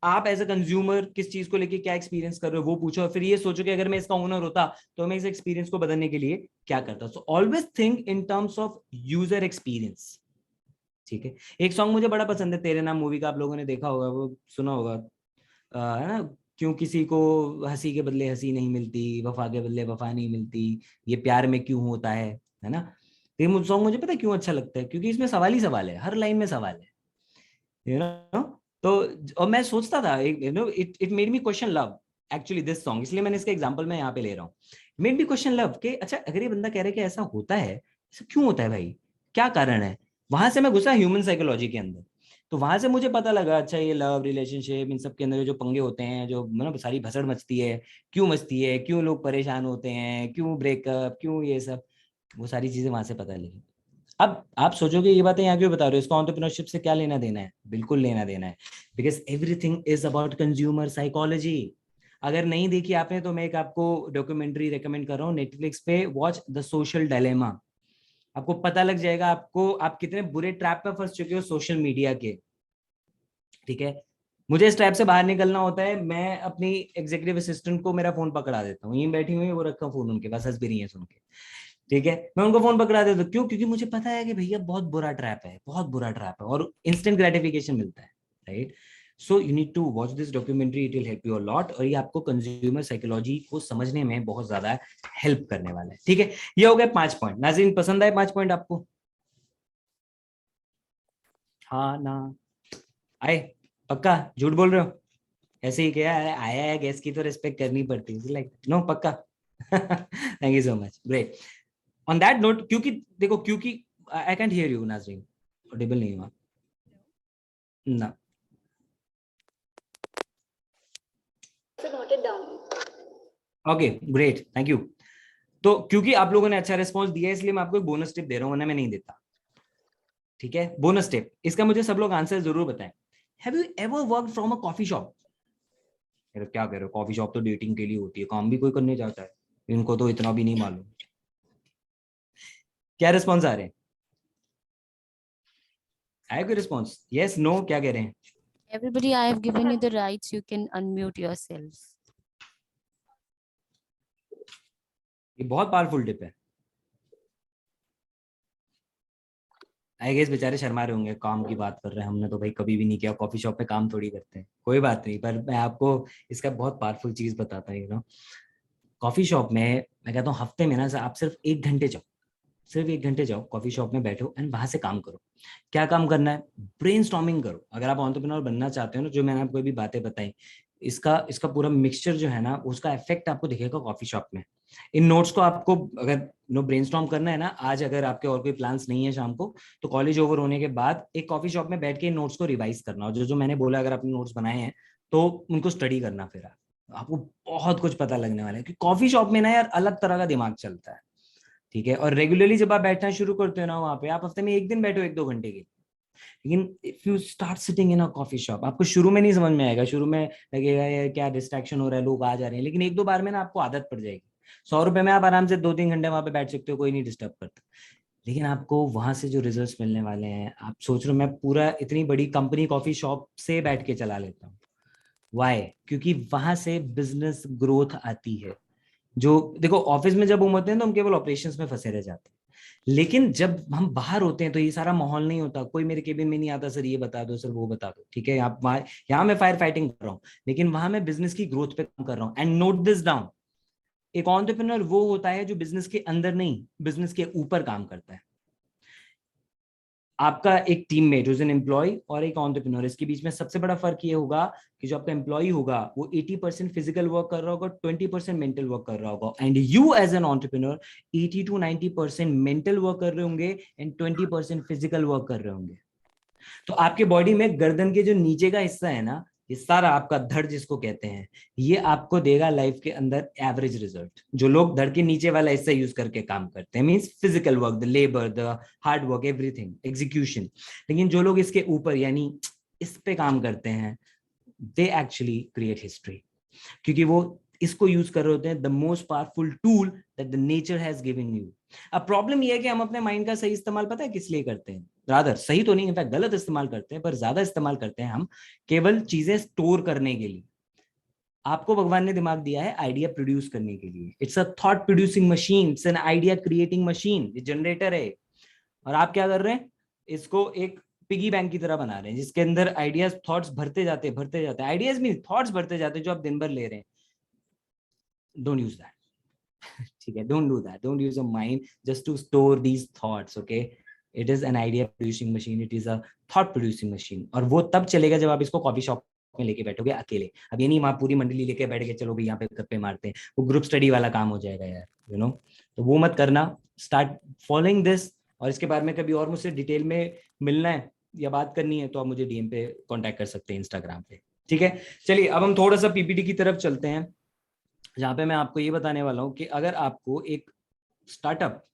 आप एज अ कंज्यूमर किस चीज को लेके क्या एक्सपीरियंस कर रहे हो वो पूछो, और फिर ये सोचो कि अगर मैं इसका ओनर होता तो मैं इस एक्सपीरियंस को बदलने के लिए क्या करता। So always think in terms of user experience. ठीक है, एक सॉन्ग मुझे बड़ा पसंद है, तेरे नाम मूवी का, आप लोगों ने देखा होगा, वो सुना होगा, है ना, क्यों किसी को हंसी के बदले हंसी नहीं मिलती, वफा के बदले वफा नहीं मिलती, ये प्यार में क्यों होता है ना। ये सॉन्ग मुझे पता है क्यों अच्छा लगता है, क्योंकि इसमें सवाल ही सवाल है, हर लाइन में सवाल है, यू नो। तो और मैं सोचता था, it it made me question love actually this song, इसलिए मैंने इसका एग्जांपल मैं यहाँ पे ले रहा हूँ। मेड मी क्वेश्चन लव कि अच्छा, अगर ये बंदा कह रहा है कि ऐसा होता है, ऐसा क्यों होता है भाई, क्या कारण है? वहां से मैं घुसा ह्यूमन साइकोलॉजी के अंदर, तो वहां से मुझे पता लगा, अच्छा ये लव रिलेशनशिप इन सब के अंदर जो पंगे होते हैं, जो मतलब सारी भसड़ मचती है, क्यों मचती है, क्यों लोग परेशान होते हैं, क्यों ब्रेकअप, क्यों ये सब, वो सारी चीजें वहां से पता लगी। अब आप सोचोगे ये बातें यहाँ क्यों बता रहे हो, इसको एंटरप्रेन्योरशिप से क्या लेना देना है? बिल्कुल लेना देना है, because everything is about consumer psychology. अगर नहीं देखी आपने तो मैं एक आपको डॉक्यूमेंट्री रेकमेंड कर रहा हूँ नेटफ्लिक्स पे, वॉच द सोशल डायलेमा। आपको पता लग जाएगा आपको आप कितने बुरे ट्रैप में फंस चुके हो सोशल मीडिया के। ठीक है, मुझे इस ट्रैप से बाहर निकलना होता है, मैं अपनी एग्जीक्यूटिव असिस्टेंट को मेरा फोन पकड़ा देता हूँ, यहीं बैठी हुई है वो, रखा फोन उनके पास, हंस भी रही है सुन के। ठीक है, मैं उनको फोन पकड़ा देता हूँ, क्यों? क्योंकि मुझे पता है कि भैया बहुत बुरा ट्रैप है, बहुत बुरा ट्रैप है, और इंस्टेंट ग्रेटिफिकेशन मिलता है, right. So you need to watch this documentary, it will help you a lot, और ये आपको कंज्यूमर साइकोलॉजी को समझने में बहुत ज्यादा हेल्प करने वाला है। ठीक है, ये हो गए 5 पॉइंट। नाज़रीन पसंद आए 5 पॉइंट आपको? हाँ ना आए? पक्का झूठ बोल रहे हो? ऐसे ही क्या, अरे आया है गेस्ट की तो रिस्पेक्ट करनी पड़ती है, लाइक नो पक्का। Thank you so much, great. On that note, क्योंकि देखो, क्योंकि आई कैंट हियर यू नाज़रीन, ऑडिबल नहीं हुआ ना। So note it down. Okay great, thank you. तो क्योंकि आप लोगों ने अच्छा रिस्पॉन्स दिया है, इसलिए मैं आपको एक बोनस टिप दे रहा हूँ, वरना मैं नहीं देता। ठीक है, बोनस टिप, इसका मुझे सब लोग आंसर जरूर बताएं। Have you ever worked from a coffee shop? क्या कह रहे हो, कॉफी शॉप तो डेटिंग के लिए होती है, काम भी कोई करने जाता है, इनको तो इतना भी नहीं मालूम। क्या रिस्पॉन्स आ रहे हैं? आए कोई रिस्पॉन्स? यस नो, क्या कह रहे हैं? Everybody, I have given you the rights. You can unmute yourselves. ये बहुत पावरफुल टिप है। आई गेस बेचारे शर्मा रहे होंगे, काम की बात कर रहे हैं, हमने तो भाई कभी भी नहीं किया, कॉफी शॉप पे काम थोड़ी करते हैं, कोई बात नहीं। पर मैं आपको इसका बहुत पावरफुल चीज बताता हूँ, कॉफी शॉप में मैं कहता हूँ हफ्ते में ना आप सिर्फ 1 घंटे जाओ, सिर्फ 1 घंटे जाओ कॉफी शॉप में बैठो एंड वहां से काम करो। क्या काम करना है? ब्रेनस्टॉर्मिंग करो। अगर आप एंटरप्रेन्योर बनना चाहते हो ना, जो मैंने आपको अभी बातें बताई, इसका इसका पूरा मिक्सचर जो है ना, उसका इफेक्ट आपको दिखेगा कॉफी शॉप में। इन नोट्स को आपको अगर ब्रेनस्टॉर्म करना है ना, आज अगर आपके और कोई प्लान्स नहीं है शाम को, तो कॉलेज ओवर होने के बाद एक कॉफी शॉप में बैठ के इन नोट्स को रिवाइज करना, और जो जो मैंने बोला अगर आपने नोट्स बनाए हैं तो उनको स्टडी करना। फिर आपको बहुत कुछ पता लगने वाला है कि कॉफी शॉप में ना यार अलग तरह का दिमाग चलता है। ठीक है, और रेगुलरली जब आप बैठना शुरू करते हो ना वहां पे, आप हफ्ते में 1 दिन बैठो 1-2 घंटे के, लेकिन if you start sitting in a coffee shop, आपको शुरू में नहीं समझ में आएगा, शुरू में लगेगा यार क्या डिस्ट्रैक्शन हो रहा है, लोग आ जा रहे हैं, लेकिन 1-2 बार में ना आपको आदत पड़ जाएगी। 100 रुपए में आप आराम से 2-3 घंटे वहां पे बैठ सकते हो, कोई नहीं डिस्टर्ब करता। लेकिन आपको वहां से जो रिजल्ट्स मिलने वाले हैं, आप सोच रहे हो मैं पूरा इतनी बड़ी कंपनी कॉफी शॉप से बैठ के चला लेता हूँ। वाई? क्योंकि वहां से बिजनेस ग्रोथ आती है। जो देखो ऑफिस में जब हम होते हैं तो हम केवल ऑपरेशंस में फंसे रह जाते हैं, लेकिन जब हम बाहर होते हैं तो ये सारा माहौल नहीं होता। कोई मेरे केबिन में नहीं आता, सर ये बता दो, सर वो बता दो। ठीक है, यहाँ मैं फायर फाइटिंग कर रहा हूँ, लेकिन वहां मैं बिजनेस की ग्रोथ पे काम कर रहा हूँ। एंड नोट दिस डाउन, एक एंटरप्रेन्योर वो होता है जो बिजनेस के अंदर नहीं, बिजनेस के ऊपर काम करता है। आपका एक टीममेट जो एन एम्प्लॉय और एक एंटरप्रेन्योर, इसके बीच में सबसे बड़ा फर्क ये होगा कि जो आपका एम्प्लॉय होगा वो 80% फिजिकल वर्क कर रहा होगा, 20% मेंटल वर्क कर रहा होगा। And you as an entrepreneur 80-90% mental work कर रहे होंगे एंड 20% फिजिकल वर्क कर रहे होंगे। तो आपके बॉडी में गर्दन के जो नीचे का हिस्सा है ना, ये सारा आपका धड़ जिसको कहते हैं, ये आपको देगा लाइफ के अंदर एवरेज रिजल्ट। जो लोग धड़ के नीचे वाला हिस्सा यूज करके काम करते हैं, means physical work, the labour, the hard work, everything, execution. लेकिन जो लोग इसके ऊपर यानी इस पे काम करते हैं, दे एक्चुअली क्रिएट हिस्ट्री, क्योंकि वो इसको यूज कर रहे होते हैं, the most powerful tool that the nature has given you. अब प्रॉब्लम ये है कि हम अपने माइंड का सही इस्तेमाल पता है किस लिए करते हैं? रादर सही तो नहीं, इनफैक्ट गलत इस्तेमाल करते हैं, पर ज्यादा इस्तेमाल करते हैं हम केवल चीजें स्टोर करने के लिए। आपको भगवान ने दिमाग दिया है आइडिया प्रोड्यूस करने के लिए। It's a thought producing machine, it's an idea creating machine, ये जनरेटर है। और आप क्या कर रहे हैं? इसको एक पिगी बैंक की तरह बना रहे हैं, जिसके अंदर आइडियाज, थॉट्स भरते जाते हैं, आइडियाज भी थॉट्स भरते जाते हैं जो आप दिन भर ले रहे हैं। Don't use that. ठीक है, don't do that, don't use your mind just to store these thoughts. Okay, it is an idea producing machine, it is a thought producing machine. और वो तब चलेगा जब आप इसको कॉफी शॉप में लेके बैठोगे अकेले। अब ये नहीं वहां पूरी मंडली लेके बैठ के चलो भाई यहाँ पे गप्पे मारते हैं, वो ग्रुप स्टडी वाला काम हो जाएगा यार, तो वो मत करना। Start following this. और इसके बारे में कभी और मुझसे डिटेल में मिलना है या बात करनी है तो आप मुझे डीएम पे कांटेक्ट कर सकते हैं, इंस्टाग्राम पे। ठीक है, चलिए अब हम थोड़ा सा पीपीटी की तरफ चलते हैं, जहां पे मैं आपको ये बताने वाला हूं कि अगर आपको एक स्टार्टअप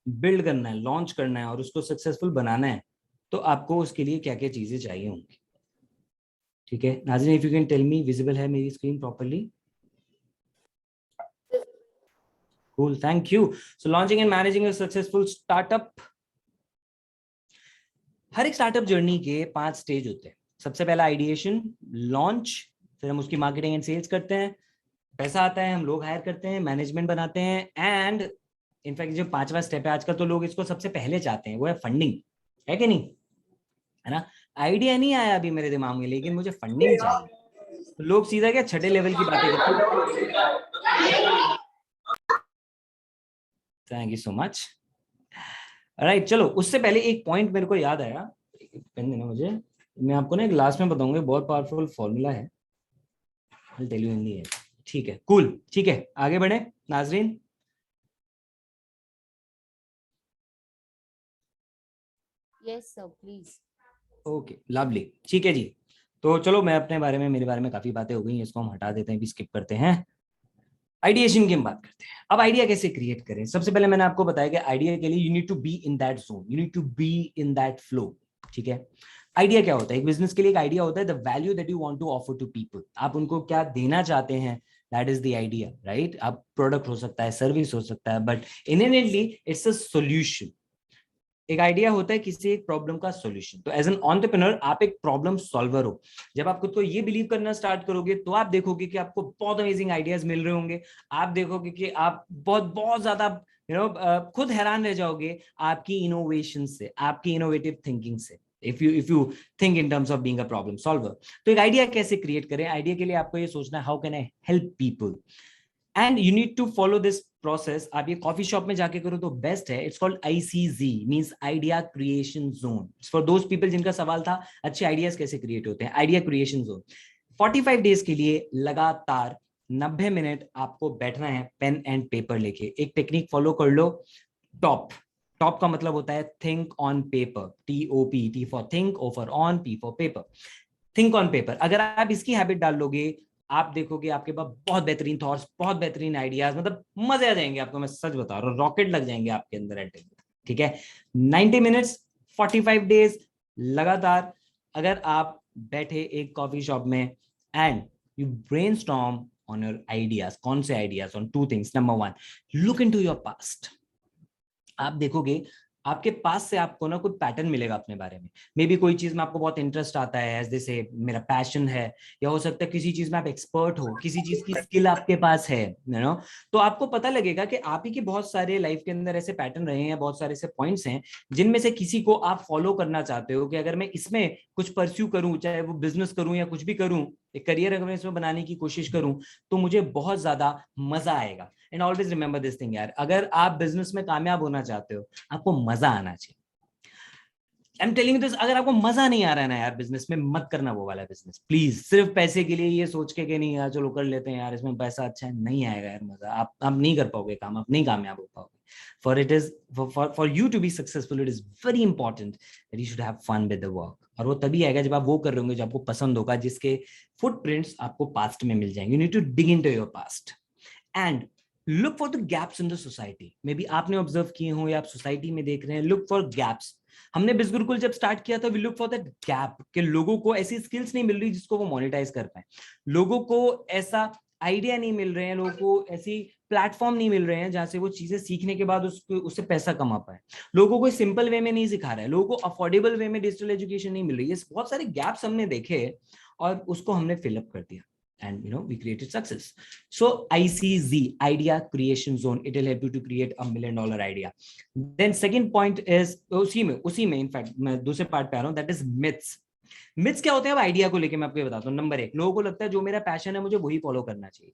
बिल्ड करना है, लॉन्च करना है और उसको सक्सेसफुल बनाना है, तो आपको उसके लिए क्या क्या चीजें चाहिए होंगी। ठीक है नाज़रीन, if you can tell me, visible है मेरी screen properly? Cool, thank you. So launching and managing a successful startup. हर एक स्टार्टअप जर्नी के 5 स्टेज होते हैं। सबसे पहला आइडिएशन, लॉन्च, फिर हम उसकी मार्केटिंग एंड सेल्स करते हैं, पैसा आता है, हम लोग हायर करते हैं, मैनेजमेंट बनाते हैं, एंड इनफैक्ट जो 5वां स्टेप है, आजकल तो लोग इसको सबसे पहले चाहते हैं, वो है फंडिंग। है कि नहीं? है ना? आइडिया नहीं आया अभी मेरे दिमाग में, लेकिन मुझे फंडिंग चाहिए, तो लोग सीधा क्या छठे लेवल की बातें करते हैं। Thank you so much. Right, चलो उससे पहले एक पॉइंट मेरे को याद आया, पेन देना मुझे, मैं आपको ना एक लास्ट में बताऊंगा, बहुत पावरफुल फॉर्मूला है, I'll tell you in the end. ठीक है, कूल, ठीक है, आगे बढ़े नाजरीन। Yes, sir, please. Okay, lovely, ठीक है जी। तो चलो मैं अपने बारे में, मेरे बारे में काफी बातें हो गई, इसको हम हटा देते हैं, भी स्किप करते हैं, आइडिएशन की हम बात करते हैं। अब आइडिया कैसे क्रिएट करें? सबसे पहले मैंने आपको बताया कि आइडिया के लिए you need to be in that zone, you need to be in that flow. ठीक है, आइडिया क्या होता है? एक बिजनेस के लिए एक आइडिया होता है the value that you want to offer to people. आप उनको क्या देना चाहते हैं, that is the idea, right? आप प्रोडक्ट हो सकता है, सर्विस हो सकता है, but inherently it's a solution. एक आइडिया होता है किसी एक प्रॉब्लम का सॉल्यूशन। तो एज एन एंटरप्रेन्योर आप एक प्रॉब्लम सॉल्वर हो। जब आप खुद को ये बिलीव करना स्टार्ट करोगे तो आप देखोगे कि आपको बहुत अमेजिंग आइडियाज मिल रहे होंगे। आप देखोगे कि आप बहुत बहुत ज्यादा खुद हैरान रह जाओगे आपकी इनोवेशन से, आपकी इनोवेटिव थिंकिंग से, if you think in terms of being a problem solver. तो एक आइडिया कैसे क्रिएट करें? आइडिया के लिए आपको ये सोचना है, how can I help people, and you need to follow this process. आप ये कॉफी शॉप में जाके करो तो बेस्ट है। It's called ICZ, means idea creation zone. For those people जिनका सवाल था अच्छे आइडियाज कैसे क्रिएट होते हैं, आइडिया क्रिएशन जोन। 45 डेज के लिए लगातार 90 मिनट आपको बैठना है पेन एंड पेपर लेके। एक टेक्निक फॉलो कर लो, टॉप। टॉप का मतलब होता है think on paper, TOP, T for think, O for on, P for paper. Think on paper, अगर आप इसकी हैबिट डाल लोगे, आप देखोगे आपके पास बहुत बेहतरीन थॉट्स, बहुत बेहतरीन आइडियाज, मतलब मजे आ जाएंगे आपको, मैं सच बता रहा हूँ, रॉकेट लग जाएंगे आपके अंदर एट। ठीक है, 90 मिनट्स 45 डेज लगातार अगर आप बैठे एक कॉफी शॉप में and you brainstorm on your ideas. कौन से ideas? On 2 things. Number 1, look into your past. आप देखोगे आपके पास से आपको ना कोई पैटर्न मिलेगा अपने बारे में। मे बी कोई चीज में आपको बहुत इंटरेस्ट आता है, एज जैसे मेरा पैशन है, या हो सकता है किसी चीज में आप एक्सपर्ट हो, किसी चीज की स्किल आपके पास है, तो आपको पता लगेगा कि आप ही के बहुत सारे लाइफ के अंदर ऐसे पैटर्न रहे हैं, बहुत सारे ऐसे पॉइंट्स हैं जिनमें से किसी को आप फॉलो करना चाहते हो कि अगर मैं इसमें कुछ परस्यू करूं, चाहे वो बिजनेस करूं या कुछ भी करूं, एक करियर अगर मैं इसमें बनाने की कोशिश करूं, तो मुझे बहुत ज्यादा मजा आएगा। And always remember this thing यार, अगर आप बिजनेस में कामयाब होना चाहते हो, आपको मजा आना चाहिए। आई एम टेलिंग दिस, अगर आपको मजा नहीं आ रहा है ना यार बिजनेस में, मत करना वो वाला बिजनेस प्लीज। सिर्फ पैसे के लिए ये सोच के कि नहीं यार चलो कर लेते हैं यार, इसमें पैसा अच्छा है, नहीं आएगा यार मजा। आप नहीं कर पाओगे काम, आप नहीं कामयाब हो पाओगे। For you to be successful, it is very important that you should have fun with the work. और वो तभी आएगा जब आप वो कर रहे होंगे जो आपको पसंद होगा, जिसके फुटप्रिंट्स आपको पास्ट में मिल जाएंगे। You need to dig into your past and look for the gaps in the society. Maybe आपने ऑब्जर्व किए हो या आप सोसाइटी में देख रहे हैं, लुक फॉर गैप्स। हमने बिज गुरुकुल जब स्टार्ट किया था, we look for that gap कि लोगों को ऐसी स्किल्स नहीं मिल रही जिसको वो मोनेटाइज कर पाए, लोगों को ऐसा आइडिया नहीं मिल रहे हैं, लोगों को ऐसी प्लेटफॉर्म नहीं मिल रहे हैं जहां से वो चीजें सीखने के बाद उससे पैसा कमा पाए, लोगों को सिंपल वे में नहीं सिखा रहा है, लोगों को अफोर्डेबल वे में डिजिटल एजुकेशन नहीं मिल रही है। बहुत सारे गैप्स हमने देखे और उसको हमने फिलअप कर दिया and we created success. So ICZ, idea creation zone, it will help you to create $1 million idea. Then second point is उसी में इनफैक्ट मैं दूसरे पार्ट पे आ रहा हूँ, that is myths. मिथ्स क्या होते हैं? अब आइडिया को लेके मैं आपको बताता हूँ। नंबर 1, लोगों को लगता है जो मेरा पैशन है मुझे वही फॉलो करना चाहिए,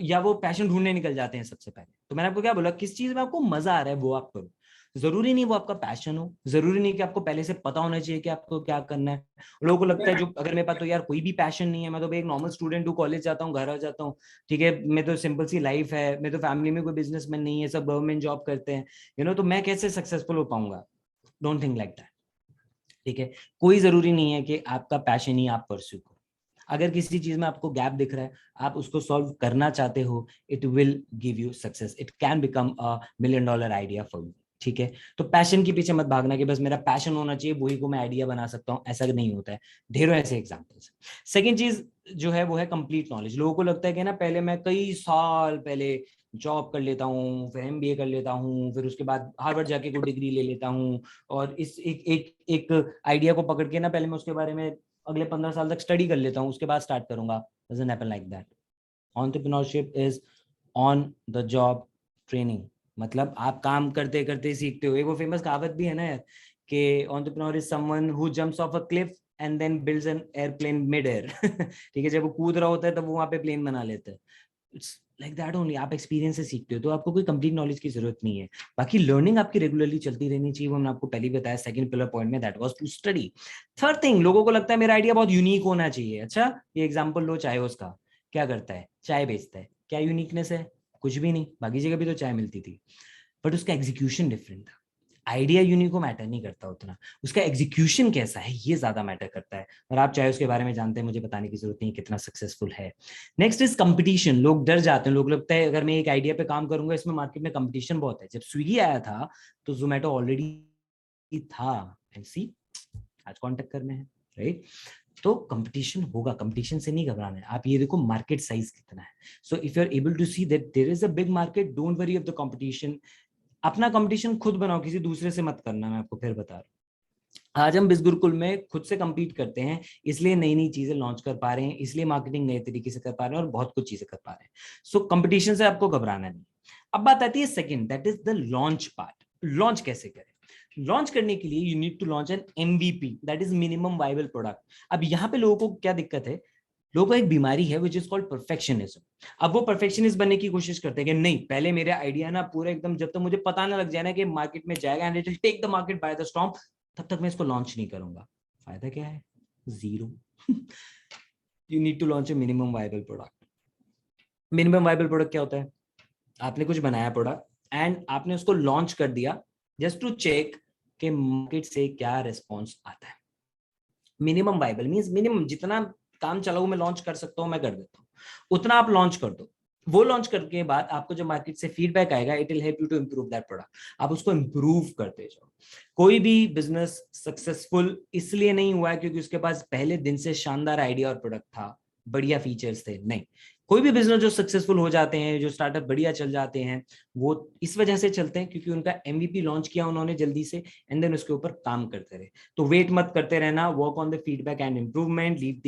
या वो पैशन ढूंढने निकल जाते हैं सबसे पहले। तो मैंने आपको क्या बोला, किस चीज में आपको मजा आ रहा है वो आप करो। जरूरी नहीं वो आपका पैशन हो, जरूरी नहीं कि आपको पहले से पता होना चाहिए कि आपको क्या करना है। लोगों को लगता है जो अगर मेरे पास तो यार कोई भी पैशन नहीं है, मैं तो एक नॉर्मल स्टूडेंट हूँ, कॉलेज जाता हूँ, घर आ जाता हूँ, ठीक है, मैं तो सिंपल सी लाइफ है, मैं तो फैमिली में कोई बिजनेसमैन नहीं है, सब गवर्नमेंट जॉब करते हैं, तो मैं कैसे सक्सेसफुल हो पाऊंगा? Don't think like that. ठीक है, कोई जरूरी नहीं है कि आपका पैशन ही आप परस्यू करो। अगर किसी चीज में आपको गैप दिख रहा है, आप उसको सॉल्व करना चाहते हो, it will give you success, it can become $1 million idea for you. ठीक है, तो पैशन के पीछे मत भागना कि बस मेरा पैशन होना चाहिए वही को मैं आइडिया बना सकता हूँ, ऐसा नहीं होता है। ढेरों ऐसे एग्जांपल्स। सेकंड चीज जो है वो है कंप्लीट नॉलेज। लोगों को लगता है कि ना पहले मैं कई साल पहले जॉब कर लेता हूँ, फिर MBA कर लेता हूँ, फिर उसके बाद हार्वर्ड जाके कोई डिग्री ले लेता हूँ, और इस एक आइडिया को पकड़ के ना पहले मैं उसके बारे में अगले 15 साल तक स्टडी कर लेता हूँ, उसके बाद स्टार्ट करूंगा। Doesn't happen like that. Entrepreneurship is on the job training, मतलब आप काम करते करते सीखते हो। एक वो फेमस कहावत भी है ना यार कि entrepreneur is someone who jumps off a cliff and then builds an airplane mid air. ठीक है, जब वो कूद रहा होता है तब वो वहां पे प्लेन बना लेता है। It's like that only. आप एक्सपीरियंस से सीखते हो, तो आपको कोई कंप्लीट नॉलेज की जरूरत नहीं है। बाकी लर्निंग आपकी रेगुलरली चलती रहनी चाहिए, वो मैंने आपको पहले ही बताया सेकंड पिलर पॉइंट में, that was to study. Third thing, लोगों को लगता है मेरा आइडिया बहुत यूनिक होना चाहिए। अच्छा, ये एग्जांपल लो चाय उसका, क्या करता है? चाय बेचता है, क्या यूनिकनेस है? कुछ भी नहीं, बाकी जगह भी तो चाय मिलती थी, बट उसका एग्जीक्यूशन डिफरेंट था। आइडिया यूनिक को मैटर नहीं करता उतना, उसका एग्जीक्यूशन कैसा है ये ज्यादा मैटर करता है। और आप चाहे उसके बारे में जानते हैं, मुझे बताने की जरूरत नहीं कितना सक्सेसफुल है। Next is competition. लोग डर जाते हैं, लोग लगता है अगर मैं एक आइडिया पे काम करूंगा इसमें मार्केट में कंपटीशन बहुत है। जब स्विगी आया था तो जोमेटो ऑलरेडी था, एंड सी आज कौन टक्कर में है, राइट? तो कंपटीशन होगा, कंपटीशन से नहीं घबराना है। आप ये देखो मार्केट साइज कितना है। So if you are able to see that there is a big market, don't worry of the competition. अपना कंपटीशन खुद बनाओ, किसी दूसरे से मत करना। मैं आपको फिर बता रहा हूँ, आज हम बिज गुरुकुल में खुद से compete करते हैं, इसलिए नई नई चीजें लॉन्च कर पा रहे हैं, इसलिए मार्केटिंग नए तरीके से कर पा रहे हैं और बहुत कुछ चीजें कर पा रहे हैं। सो कंपटीशन से आपको घबराना नहीं। अब बात आती है second, that is the launch part. Launch कैसे करें? लॉन्च करने के लिए you need to launch an MVP, that is minimum viable product. अब यहाँ पे लोगों को क्या दिक्कत है, लोगों को एक बीमारी है विच इज कॉल्ड परफेक्शनिज्म। अब वो परफेक्शनिस्ट बनने की कोशिश करते हैं कि नहीं, पहले मेरे आइडिया ना पूरे एकदम, जब तक मुझे पता ना लग जाए ना कि मार्केट में जाएगा and it will take the market by the storm, तब तक मैं इसको लॉन्च नहीं करूंगा। फायदा क्या है? Zero. You need to launch a minimum viable product. Minimum viable product क्या होता है? आपने कुछ बनाया प्रोडक्ट एंड आपने उसको लॉन्च कर दिया जस्ट टू चेक कि मार्केट से क्या रिस्पॉन्स आता है। मिनिमम वायबल मींस मिनिमम जितना काम चलाऊ मैं लॉन्च कर सकता हूँ मैं कर देता हूँ, उतना आप लॉन्च कर दो। वो लॉन्च करने के बाद आपको जो मार्केट से फीडबैक आएगा, it will help you to improve that product. आप उसको इंप्रूव करते जाओ। कोई भी बिजनेस सक्सेसफुल इसलिए नहीं हुआ है क्योंकि उसके पास पहले दिन से शानदार आइडिया और प्रोडक्ट था, बढ़िया फीचर्स थे, नहीं। कोई भी बिजनेस जो सक्सेसफुल हो जाते हैं, जो स्टार्टअप बढ़िया चल जाते हैं, वो इस वजह से चलते हैं क्योंकि उनका एमवीपी लॉन्च किया उन्होंने जल्दी से एंड देन उसके ऊपर काम करते रहे। तो वेट मत करते रहना, work on the feedback and improvement, leave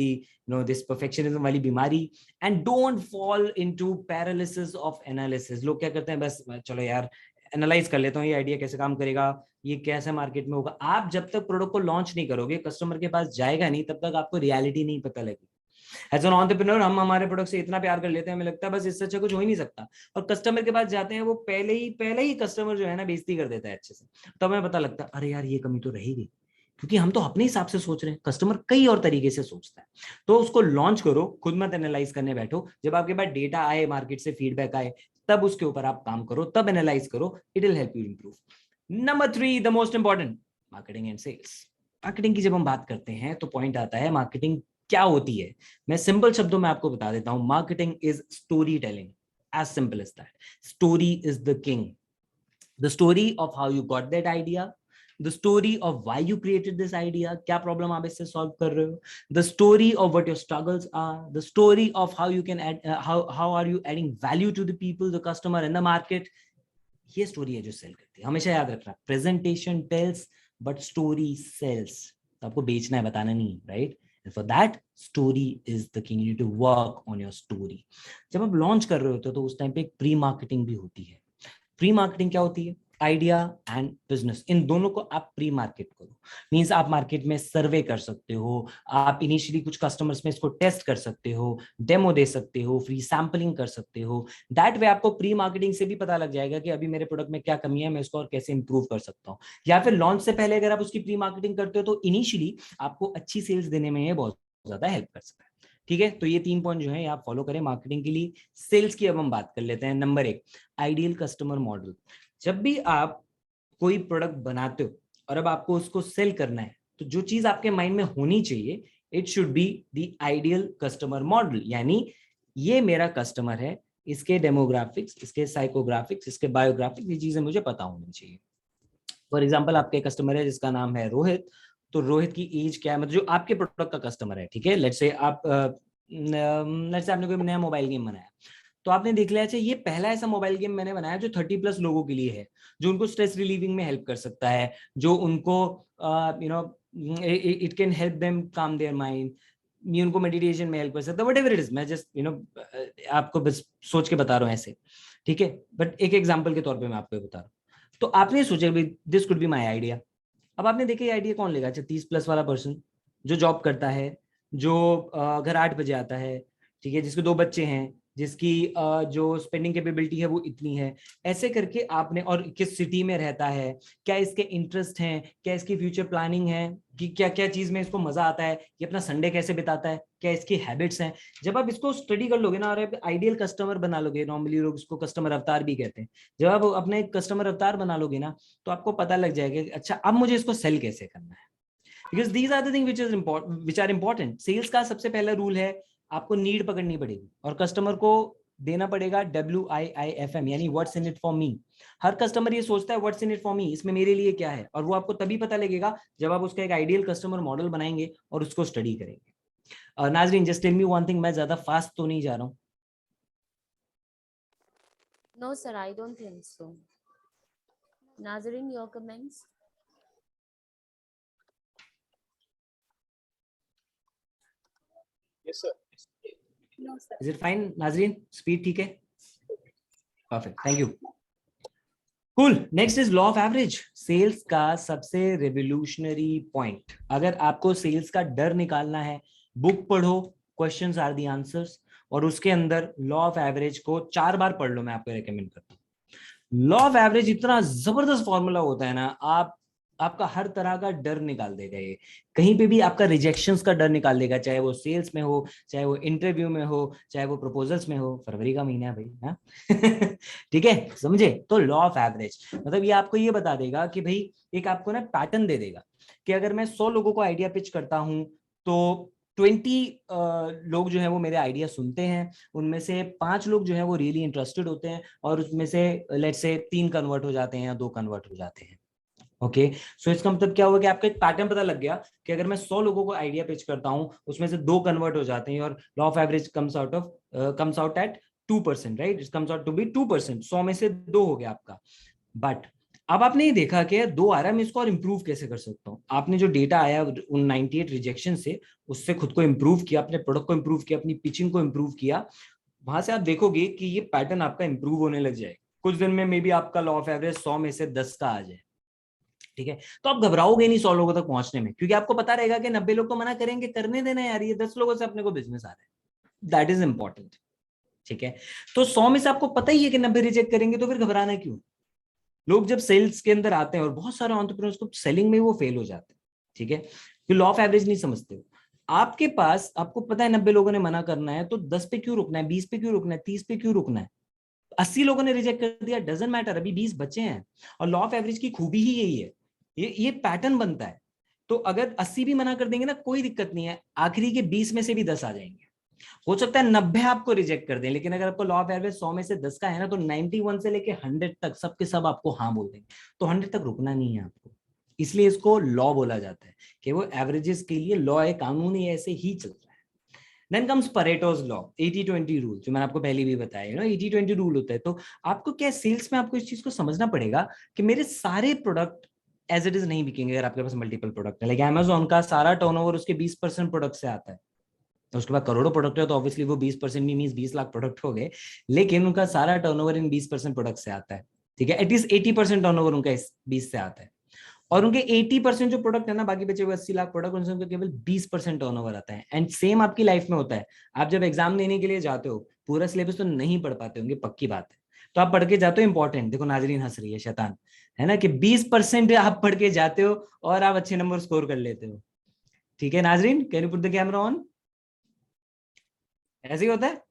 the this perfectionism वाली बीमारी and don't fall into paralysis of analysis. लोग क्या करते हैं, बस चलो यार एनालाइज कर लेता हूँ ये आइडिया कैसे काम करेगा, ये कैसे मार्केट में होगा। आप जब तक प्रोडक्ट को लॉन्च नहीं करोगे, कस्टमर के पास जाएगा नहीं, तब तक आपको रियलिटी नहीं पता लगेगी। एज एन एंटरप्रेन्योर हम हमारे प्रोडक्ट से इतना प्यार कर लेते हैं, हमें लगता है बस इससे अच्छा कुछ हो ही नहीं सकता, और कस्टमर के पास जाते हैं वो पहले ही कस्टमर जो है ना बेइज्जती कर देता है अच्छे से। तब हमें पता लगता है अरे यार ये कमी तो रहेगी, क्योंकि हम तो अपने हिसाब से सोच रहे हैं, कस्टमर कई और तरीके से सोचता है। तो उसको लॉन्च करो, खुद मत एनालाइज करने बैठो। जब आपके पास डेटा आए, मार्केट से फीडबैक आए, तब उसके ऊपर आप काम करो, तब एनालाइज करो, it will help you improve. Number 3, the most important, marketing and sales. Marketing की जब हम बात करते हैं तो पॉइंट आता है मार्केटिंग क्या होती है। मैं सिंपल शब्दों में आपको बता देता हूं, marketing is story telling, as simple as that. Story is the king. The story of how you got that idea, the story of why you created this idea, क्या problem आप इससे solve कर रहे हो, the story of what your struggles are, the story of how you can add, how are you adding value to the people, the customer and the market। ये story है जो sell करती है। हमेशा याद रखना, presentation tells but story sells। तो आपको बेचना है, बताना नहीं, right? And for that, story is the king. You need to work on your story। जब आप लॉन्च कर रहे होते हो तो उस टाइम पे एक प्री मार्केटिंग भी होती है। प्री मार्केटिंग क्या होती है? आइडिया एंड बिजनेस, इन दोनों को आप प्री मार्केट करो। मींस आप मार्केट में सर्वे कर सकते हो, आप इनिशियली कुछ कस्टमर्स में इसको टेस्ट कर सकते हो, डेमो दे सकते हो, फ्री सैंपलिंग कर सकते हो। दैट वे आपको प्री मार्केटिंग से भी पता लग जाएगा कि अभी मेरे प्रोडक्ट में क्या कमी है, मैं इसको और कैसे इंप्रूव कर सकता हूँ। या फिर लॉन्च से पहले अगर आप उसकी प्री मार्केटिंग करते हो तो इनिशियली आपको अच्छी सेल्स देने में ये बहुत ज्यादा हेल्प कर सकता है। ठीक है, तो ये 3 पॉइंट जो है आप फॉलो करें मार्केटिंग के लिए। सेल्स की अब हम बात कर लेते हैं। Number 1, ideal customer model. जब भी आप कोई प्रोडक्ट बनाते हो और अब आपको उसको सेल करना है, तो जो चीज आपके माइंड में होनी चाहिए, it should be the ideal customer model. यानी ये मेरा कस्टमर है, इसके डेमोग्राफिक्स, इसके साइकोग्राफिक्स, इसके बायोग्राफिक्स, ये चीजें मुझे पता होनी चाहिए। फॉर एग्जाम्पल, आपके कस्टमर है जिसका नाम है रोहित, तो रोहित की एज क्या है, मतलब जो आपके प्रोडक्ट का कस्टमर है, ठीक है। लेट्स से आपने कोई नया मोबाइल गेम बनाया, तो आपने देख लिया अच्छा ये पहला ऐसा मोबाइल गेम मैंने बनाया जो 30+ लोगों के लिए है, जो उनको स्ट्रेस रिलीविंग में हेल्प कर सकता है, जो उनको इट कैन हेल्प देम काम देयर माइंड, ये उनको मेडिटेशन में हेल्प कर सकता है, व्हाटएवर इट इज। मैं जस्ट आपको बस सोच के बता रहा हूँ ऐसे, ठीक है। बट एक एग्जांपल के तौर पे मैं आपको बता रहा हूँ। तो आपने सोचा this could be my idea. अब आपने देखा ये आइडिया कौन लेगा? अच्छा, 30+ वाला पर्सन जो जॉब करता है, जो घर 8 बजे आता है, ठीक है, जिसके 2 बच्चे हैं, जिसकी जो स्पेंडिंग कैपेबिलिटी है वो इतनी है, ऐसे करके आपने, और किस सिटी में रहता है, क्या इसके इंटरेस्ट हैं, क्या इसकी फ्यूचर प्लानिंग है, कि क्या क्या चीज में इसको मजा आता है, ये अपना संडे कैसे बिताता है, क्या इसकी हैबिट्स हैं। जब आप इसको स्टडी कर लोगे ना और आइडियल कस्टमर बना लोगे, नॉर्मली लोग इसको कस्टमर अवतार भी कहते हैं, जब आप अपना एक कस्टमर अवतार बना लोगे ना, तो आपको पता लग जाएगा कि अच्छा अब मुझे इसको सेल कैसे करना है। Because these are the thing which are important. Sales का सबसे पहला रूल है, आपको नीड पकड़नी पड़ेगी और कस्टमर को देना पड़ेगा WIIFM, यानी what's in it for me. Her customer ये सोचता है what's in it for me, इसमें मेरे लिए क्या है, और वो आपको तभी पता लगेगा जब आप उसका एक आइडियल कस्टमर मॉडल बनाएंगे और उसको स्टडी करेंगे। नाजरीन, just tell me one thing, मैं ज्यादा फास्ट तो नहीं जा रहा हूँ? No, sir, I don't think so. Nazarene, your comments? Yes, sir. No, sir. Is it fine नाजरीन? स्पीड ठीक है? Perfect, thank you. Cool. Next is law of average. Sales का सबसे रेवोल्यूशनरी पॉइंट। अगर आपको सेल्स का डर निकालना है, बुक पढ़ो, क्वेश्चंस आर द आंसर्स, और उसके अंदर लॉ ऑफ एवरेज को 4 बार पढ़ लो, मैं आपको रेकमेंड करता हूँ। लॉ ऑफ एवरेज इतना जबरदस्त फॉर्मूला होता है ना, आपका हर तरह का डर निकाल देगा ये। कहीं पे भी आपका रिजेक्शंस का डर निकाल देगा, चाहे वो सेल्स में हो, चाहे वो इंटरव्यू में हो, चाहे वो प्रपोजल्स में हो। फरवरी का महीना है भाई, हाँ। ठीक है, समझे? तो लॉ ऑफ एवरेज मतलब ये आपको ये बता देगा कि भाई, एक आपको ना पैटर्न दे देगा कि अगर मैं 100 लोगों को आइडिया पिच करता हूं तो 20 लोग जो है वो मेरे आइडिया सुनते हैं, उनमें से 5 लोग जो है वो रियली इंटरेस्टेड होते हैं, और उसमें से लेट्स से 3 कन्वर्ट हो जाते हैं या 2 कन्वर्ट हो जाते हैं। ओके, सो इसका मतलब क्या हुआ कि आपका एक पैटर्न पता लग गया कि अगर मैं 100 लोगों को आइडिया पिच करता हूं, उसमें से 2 कन्वर्ट हो जाते हैं, और law of average comes out at 2%, right? It comes out to be 2%। 100 में से 2 हो गया आपका। बट अब आपने ये देखा कि 2 आ रहा है, मैं इसको और इंप्रूव कैसे कर सकता हूँ? आपने जो डेटा आया उन 98 रिजेक्शन से, उससे खुद को इंप्रूव किया, अपने प्रोडक्ट को इंप्रूव किया, अपनी पिचिंग को इंप्रूव किया। वहां से आप देखोगे कि ये पैटर्न आपका इंप्रूव होने लग जाए। कुछ दिन में मे बी आपका लॉ ऑफ एवरेज 100 में से 10 का आ जाए। ठीक है, तो आप घबराओगे नहीं 100 लोगों तक पहुंचने में, क्योंकि आपको पता रहेगा कि 90 लोग तो मना करेंगे, करने देना यार, ये 10 लोगों से अपने को बिजनेस आ रहा है। That is important. ठीक है, तो 100 में से आपको पता ही है कि 90 रिजेक्ट करेंगे, तो फिर घबराना क्यों? लोग जब सेल्स के अंदर आते हैं, और बहुत सारे एंटरप्रेन्योर्स को सेलिंग में वो फेल हो जाते हैं। ठीक है, तो लॉ ऑफ एवरेज नहीं समझते हो। आपके पास, आपको पता है 90 लोगों ने मना करना है, तो 10 पे क्यों रुकना है, 20 पे क्यों रुकना है, 30 पे क्यों रुकना है? 80 लोगों ने रिजेक्ट कर दिया, डजंट मैटर, अभी 20 बचे हैं। और लॉ ऑफ एवरेज की खूबी ही यही है, ये पैटर्न बनता है। तो अगर 80 भी मना कर देंगे ना, कोई दिक्कत नहीं है, आखिरी के 20 में से भी 10 आ जाएंगे। हो सकता है 90 आपको रिजेक्ट कर दें, लेकिन अगर आपको लॉ ऑफ एवरेज 100 में से 10 का है ना, तो 91 से लेके 100 तक सबके सब आपको हाँ बोल देंगे। तो 100 तक रुकना नहीं है आपको, इसलिए इसको लॉ बोला जाता है कि वो एवरेजेस के लिए लॉ है, कानून ही ऐसे ही चल रहा है। देन कम्स परेटोज लॉ, 80-20 रूल, जो मैंने आपको पहले भी बताया, 80-20 रूल होता है। तो आपको क्या, सेल्स में आपको इस चीज को समझना पड़ेगा कि मेरे सारे प्रोडक्ट एज इट इज नहीं बिकेंगे। अगर आपके पास मल्टीपल प्रोडक्ट है, लाइक अमेजोन का सारा टर्नओवर उसके 20% प्रोडक्ट से आता है, तो उसके बाद करोड़ों प्रोडक्ट है, तो ऑब्वियसली वो 20% भी मींस 20 लाख प्रोडक्ट हो गए, लेकिन उनका सारा टर्नओवर इन 20% प्रोडक्ट से आता है। ठीक है, एटलीस्ट 80% टर्नओवर उनका इस 20 से आता है, और उनके 80% जो प्रोडक्ट है ना, बाकी बचे हुए 80 लाख प्रोडक्ट, उनसे उनका केवल 20% टर्नओवर आता है। एंड सेम आपकी लाइफ में होता है। आप जब एग्जाम देने के लिए जाते हो, पूरा सिलेबस तो नहीं पढ़ पाते होंगे, पक्की बात है, तो आप पढ़ के जाते हो इंपॉर्टेंट। देखो नाजरीन हंस रही है, शैतान है ना, कि 20% आप पढ़ के जाते हो और आप अच्छे नंबर स्कोर कर लेते हो। ठीक है नाजरीन, can you put the camera on? ऐसे ही होता है।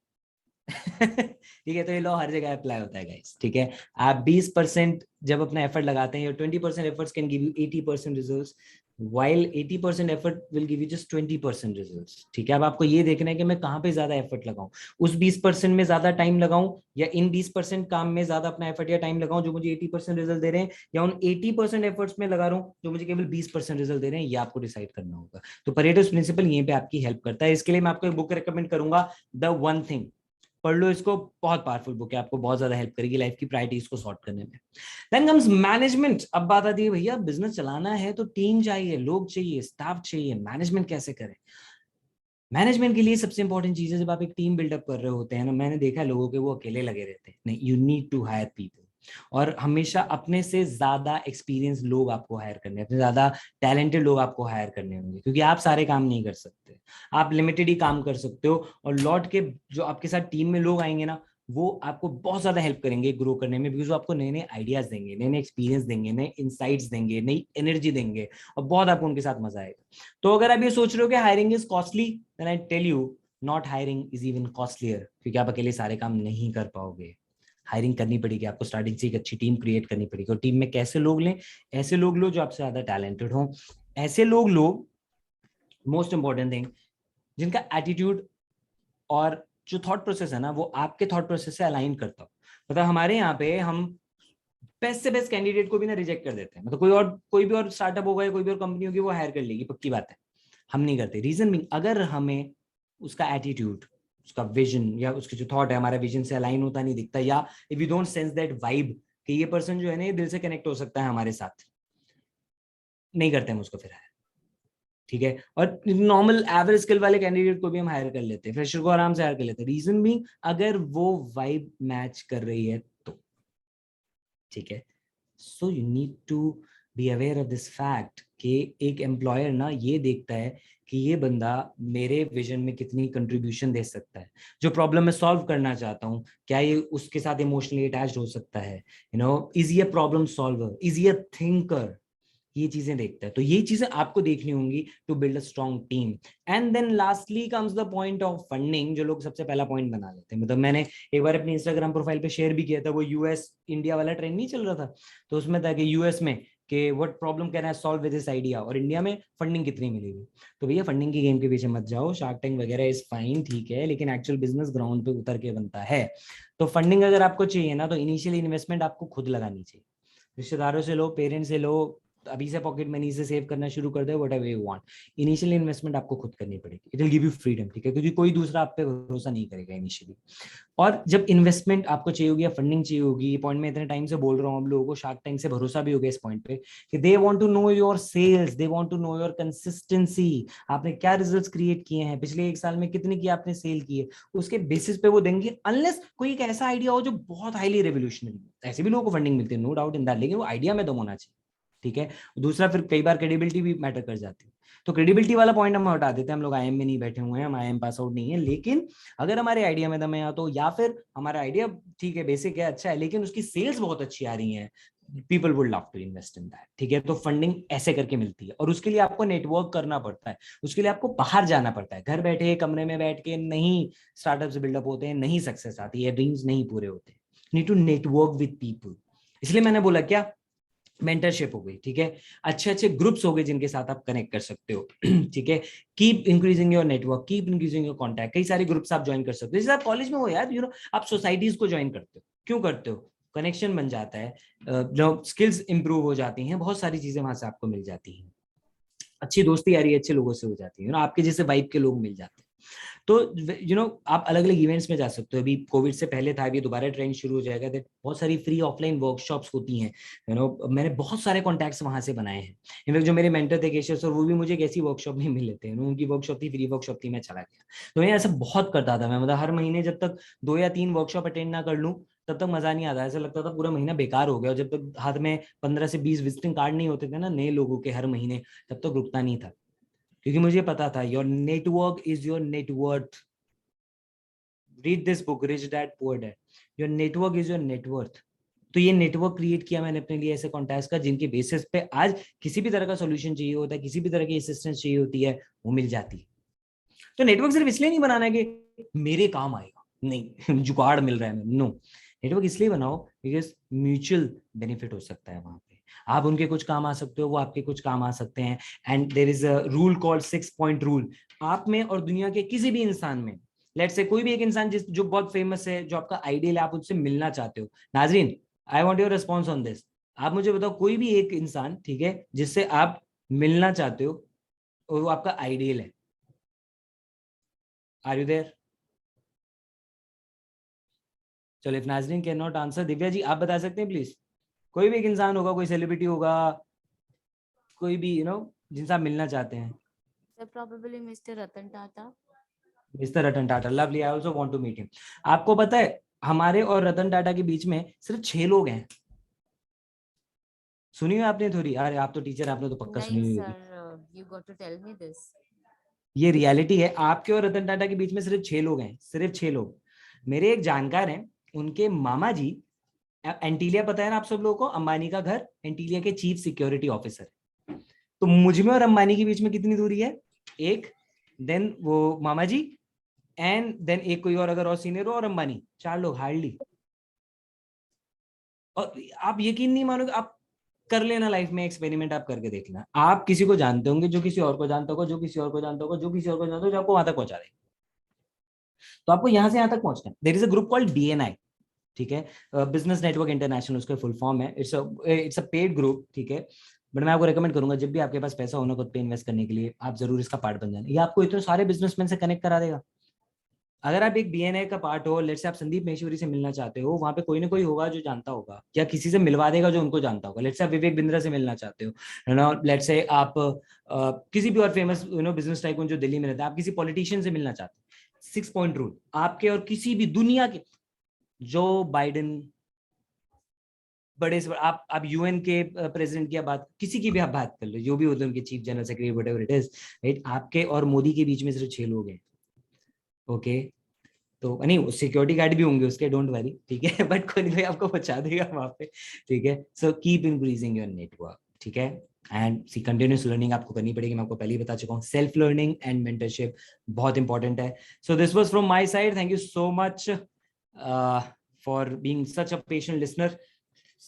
ठीक है, तो ये लॉ हर जगह अप्लाई होता है गाइस। ठीक है, आप 20% जब अपना एफर्ट लगाते हैं, 20% efforts can give you 80% results, while 80% effort will give you just 20% results. ठीक है, अब आपको ये देखना है कि मैं कहाँ पे ज्यादा एफर्ट लगाऊं, उस 20% में ज्यादा टाइम लगाऊं, या इन 20% काम में ज्यादा अपना एफर्ट या टाइम लगाऊं जो मुझे 80% रिजल्ट दे रहे हैं, या उन 80% एफर्ट्स में लगा रहा हूं जो मुझे केवल 20% रिजल्ट दे रहे हैं। ये आपको डिसाइड करना होगा। तो परेटोस प्रिंसिपल यहीं पे आपकी हेल्प करता है। इसके लिए मैं आपको एक बुक रिकमेंड करूंगा, द वन थिंग। पढ़ लो इसको, बहुत पावरफुल बुक है, आपको बहुत ज्यादा हेल्प करेगी लाइफ की प्रायोरिटीज को सॉर्ट करने में। Then comes management. अब बात आती है भैया, बिजनेस चलाना है तो टीम चाहिए, लोग चाहिए, स्टाफ चाहिए, मैनेजमेंट कैसे करें? मैनेजमेंट के लिए सबसे इंपॉर्टेंट चीज है, जब आप एक टीम बिल्डअप कर रहे होते हैं ना, मैंने देखा है लोगों के वो अकेले लगे रहते हैं। नहीं, you need to hire people, और हमेशा अपने से ज्यादा एक्सपीरियंस लोग आपको हायर करने, अपने ज्यादा टैलेंटेड लोग आपको हायर करने होंगे, क्योंकि आप सारे काम नहीं कर सकते, आप लिमिटेड ही काम कर सकते हो। और लौट के जो आपके साथ टीम में लोग आएंगे ना, वो आपको बहुत ज्यादा हेल्प करेंगे ग्रो करने में, बिकॉज वो आपको नए नए आइडियाज देंगे, नए नए एक्सपीरियंस देंगे, नए इंसाइट्स देंगे, नई एनर्जी देंगे, और बहुत आपको उनके साथ मजा आएगा। तो अगर आप ये सोच रहे हो कि hiring is costly, then I tell you not hiring is even costlier, क्योंकि आप अकेले सारे काम नहीं कर पाओगे। हायरिंग करनी पड़ेगी आपको, स्टार्टिंग से एक अच्छी टीम क्रिएट करनी पड़ेगी। और टीम में कैसे लोग लें? ऐसे लोग लो जो आपसे ज्यादा टैलेंटेड हो, ऐसे लोग लो, मोस्ट इंपॉर्टेंट थिंग, जिनका एटीट्यूड और जो थॉट प्रोसेस है ना, वो आपके थॉट प्रोसेस से अलाइन करता हो। मतलब हमारे यहाँ पे हम बेस्ट से बेस्ट कैंडिडेट को भी ना रिजेक्ट कर देते हैं। मतलब कोई भी और स्टार्टअप होगा या कोई भी और कंपनी होगी, वो हायर कर लेगी, पक्की बात है, हम नहीं करते। रीजन भी, अगर हमें उसका एटीट्यूड, उसका विजन, या उसके जो थॉट है हमारे विजन से अलाइन होता नहीं दिखता, या if you don't sense that vibe कि ये पर्सन जो है ना, ये दिल से कनेक्ट हो सकता है हमारे साथ, नहीं करते हम उसको फिर हायर। ठीक है, और नॉर्मल एवरेज स्किल वाले कैंडिडेट को भी हम हायर कर लेते हैं, फ्रेशर को आराम से हायर कर लेते हैं। रीजन भी, अगर वो वाइब मैच कर रही है तो। ठीक है, so you need to be aware of this fact कि एक एम्प्लॉयर ना ये देखता है कि ये बंदा मेरे विजन में कितनी कंट्रीब्यूशन दे सकता है, जो प्रॉब्लम मैं सॉल्व करना चाहता हूँ क्या ये उसके साथ इमोशनली अटैच्ड हो सकता है, यू नो, इज ये प्रॉब्लम सॉल्वर, इज ये थिंकर, ये चीजें देखता है। तो ये चीजें आपको देखनी होंगी to build a strong team. And then lastly comes the point of funding, जो लोग सबसे पहला पॉइंट बना लेते हैं। मतलब मैंने एक बार अपनी इंस्टाग्राम प्रोफाइल पे शेयर भी किया था, वो यूएस इंडिया वाला ट्रेंड नहीं चल रहा था, तो उसमें था कि यूएस में कि what problem can I solve with this idea, और इंडिया में फंडिंग कितनी मिलेगी। तो भैया फंडिंग की गेम के पीछे मत जाओ, शार्क टैंक वगैरह इज फाइन, ठीक है, लेकिन एक्चुअल बिजनेस ग्राउंड पे उतर के बनता है। तो फंडिंग अगर आपको चाहिए ना, तो इनिशियल इन्वेस्टमेंट आपको खुद लगानी चाहिए, रिश्तेदारों से लो, पेरेंट्स से लो, अभी से पॉकेट मनी से सेव करना शुरू कर दो, whatever you want. Initial investment आपको खुद करनी पड़ेगी, it will give you freedom, ठीक है, क्योंकि कोई दूसरा आप पे भरोसा नहीं करेगा इनिशियली। और जब इन्वेस्टमेंट आपको चाहिए होगी या फंडिंग चाहिए होगी, ये पॉइंट में इतने टाइम से बोल रहा हूँ, हम लोगों को शार्क टैंक से भरोसा भी हो गया इस पॉइंट पे कि they want to know your sales, they want to know your consistency, आपने क्या रिजल्ट्स क्रिएट किए हैं, पिछले एक साल में कितने की आपने सेल किए, उसके बेसिस पे वो देंगे, अनलेस कोई एक ऐसा आइडिया हो जो बहुत हाईली रेवोल्यूशनरी। ऐसे भी लोगों को फंडिंग मिलती है, नो डाउट इन दैट, लेकिन वो आइडिया में दम होना चाहिए, ठीक है। दूसरा, फिर कई बार क्रेडिबिलिटी भी मैटर कर जाती है, तो क्रेडिबिलिटी वाला पॉइंट हम हटा देते हैं, हम लोग आईएम में नहीं बैठे हुए हैं, हम आईएम पास आउट नहीं है, लेकिन अगर हमारे आइडिया में दम है, तो या फिर हमारा आइडिया ठीक है, बेसिक है, अच्छा है, लेकिन उसकी सेल्स बहुत अच्छी आ रही है, people would love to invest in that, ठीक है। तो फंडिंग ऐसे करके मिलती है, और उसके लिए आपको नेटवर्क करना पड़ता है, उसके लिए आपको बाहर जाना पड़ता है, घर बैठे कमरे में बैठ के नहीं स्टार्टअप्स बिल्डअप होते हैं, नहीं सक्सेस आती है, ड्रीम्स नहीं पूरे होते, need to network with people. इसलिए मैंने बोला क्या, मेंटरशिप हो गई, ठीक है, अच्छे अच्छे ग्रुप्स हो गए जिनके साथ आप कनेक्ट कर सकते हो, ठीक है। Keep increasing your network, keep increasing your contact, कई सारे ग्रुप्स आप ज्वाइन कर सकते हो, जैसे आप कॉलेज में हो यार, यू नो, आप सोसाइटीज को ज्वाइन करते हो, क्यों करते हो, कनेक्शन बन जाता है, जो स्किल्स इंप्रूव हो जाती हैं, बहुत सारी चीजें वहां से आपको मिल जाती हैं, अच्छी दोस्ती यारी अच्छे लोगों से हो जाती है, आपके जैसे वाइब के लोग मिल जाते हैं। तो यू नो, आप अलग अलग इवेंट्स में जा सकते हो, अभी कोविड से पहले था, अभी दोबारा ट्रेंड शुरू हो जाएगा, तो बहुत सारी फ्री ऑफलाइन वर्कशॉप्स होती हैं, यू नो, मैंने बहुत सारे कॉन्टैक्ट्स वहां से बनाए हैं। इनफैक्ट जो मेरे मेंटर थे केशव सर, वो भी मुझे एक ऐसी वर्कशॉप में मिले थे, उनकी वर्कशॉप थी, फ्री वर्कशॉप थी, मैं चला गया। तो मैं ऐसा बहुत करता था, मैं मतलब हर महीने जब तक 2 या 3 वर्कशॉप अटेंड ना कर लूं, तब तक मजा नहीं आता, ऐसा लगता था पूरा महीना बेकार हो गया, और जब तक हाथ में 15 से 20 विजिटिंग कार्ड नहीं होते थे ना नए लोगों के हर महीने, तब तक रुकता नहीं था, क्योंकि मुझे पता था your network is your net worth. Read this book, rich dad poor dad, your network is your net worth. तो ये नेटवर्क क्रिएट किया मैंने अपने लिए, ऐसे कॉन्टैक्ट्स का, जिनके बेसिस पे आज किसी भी तरह का सोल्यूशन चाहिए होता है, किसी भी तरह की असिस्टेंस चाहिए होती है, वो मिल जाती है। तो नेटवर्क सिर्फ इसलिए नहीं बनाना है कि मेरे काम आएगा, नहीं जुगाड़ मिल रहा है, नो, नेटवर्क इसलिए बनाओ बिकॉज म्यूचुअल बेनिफिट हो सकता है वहां पे, आप उनके कुछ काम आ सकते हो, वो आपके कुछ काम आ सकते हैं। And there is a rule called 6 point rule, आप में और दुनिया के किसी भी इंसान में, लेट से कोई भी एक इंसान जिस जो बहुत फेमस है, जो आपका आइडियल है, आप उससे मिलना चाहते हो, नाजरीन I want your response on this, आप मुझे बताओ कोई भी एक इंसान, ठीक है, जिससे आप मिलना चाहते हो और वो आपका आइडियल है, आर यू देयर? चलो, इफ नाजरीन can not answer, Divya ji आप बता सकते हैं प्लीज, कोई भी एक इंसान होगा, कोई सेलिब्रिटी होगा, कोई भी, यू नो, जिनसे आप मिलना चाहते हैं। So probably Mr. Ratan Tata. Mister Ratan Tata, lovely, I also want to meet him. आपको पता है हमारे और रतन टाटा के बीच में सिर्फ 6 लोग हैं, सुनी हुई आपने थोड़ी, अरे आप तो टीचर, आपने तो पक्का सुनी Nice, हुई sir. होगी। You got to tell me this. ये रियलिटी है, आपके और रतन टाटा के बीच में सिर्फ 6 लोग हैं, सिर्फ 6 लोग। मेरे एक जानकार हैं, उनके मामा जी एंटीलिया, पता है ना आप सब लोगों को, अंबानी का घर, एंटीलिया के चीफ सिक्योरिटी ऑफिसर। तो मुझ में और अंबानी के बीच में कितनी दूरी है, एक, देन वो मामा जी, एंड देन एक कोई और, अगर और सीनियर हो, और अंबानी, 4 लोग हार्डली। और आप यकीन नहीं मानोगे, आप कर लेना लाइफ में एक्सपेरिमेंट, आप करके देख लेना, आप किसी को जानते होंगे जो किसी और को जानता होगा, जो किसी और को जानता होगा, जो किसी और को जानता होगा, जो आपको वहां तक पहुंचा देगा। तो आपको यहां से यहां तक पहुंचना है। There is a group called BNI, ठीक है, बिजनेस नेटवर्क इंटरनेशनल, उसका फुल फॉर्म है, इट्स अ पेड ग्रुप, ठीक है। बट मैं आपको रेकमेंड करूंगा, जब भी आपके पास पैसा होना खुद पे इन्वेस्ट करने के लिए, आप जरूर इसका पार्ट बन जाना, ये आपको इतने सारे बिजनेसमैन से कनेक्ट करा देगा। अगर आप एक BNI का पार्ट हो, लेट्स से आप संदीप महेश्वरी से मिलना चाहते हो, वहां पे कोई ना कोई होगा जो जानता होगा, या किसी से मिलवा देगा जो उनको जानता होगा। लेट्स से आप विवेक बिंद्रा से मिलना चाहते हो, है ना, लेट्स से आप किसी भी और famous, you know, business tycoon जो दिल्ली में रहता है, आप किसी पॉलिटिशियन से मिलना चाहते हो, 6 पॉइंट रूल, आपके और किसी भी दुनिया के, जो बाइडेन, बड़े से आप यूएन के प्रेसिडेंट की आप बात, किसी की भी आप बात कर लो, जो भी होते हैं उनके chief general secretary whatever it is, right, आपके और मोदी के बीच में सिर्फ 6 लोग हैं। ओके, तो नहीं, सिक्योरिटी गार्ड भी होंगे उसके, डोंट वरी, ठीक है, बट कोई नहीं आपको पहुंचा देगा वहां पे, ठीक है। So keep increasing your network, ठीक है, एंड सी कंटिन्यूस लर्निंग आपको करनी पड़ेगी, मैं आपको पहले ही बता चुका हूँ। सेल्फ लर्निंग एंड मेंटरशिप बहुत इंपॉर्टेंट है। So this was from my side, thank you so much for being such a patient listener.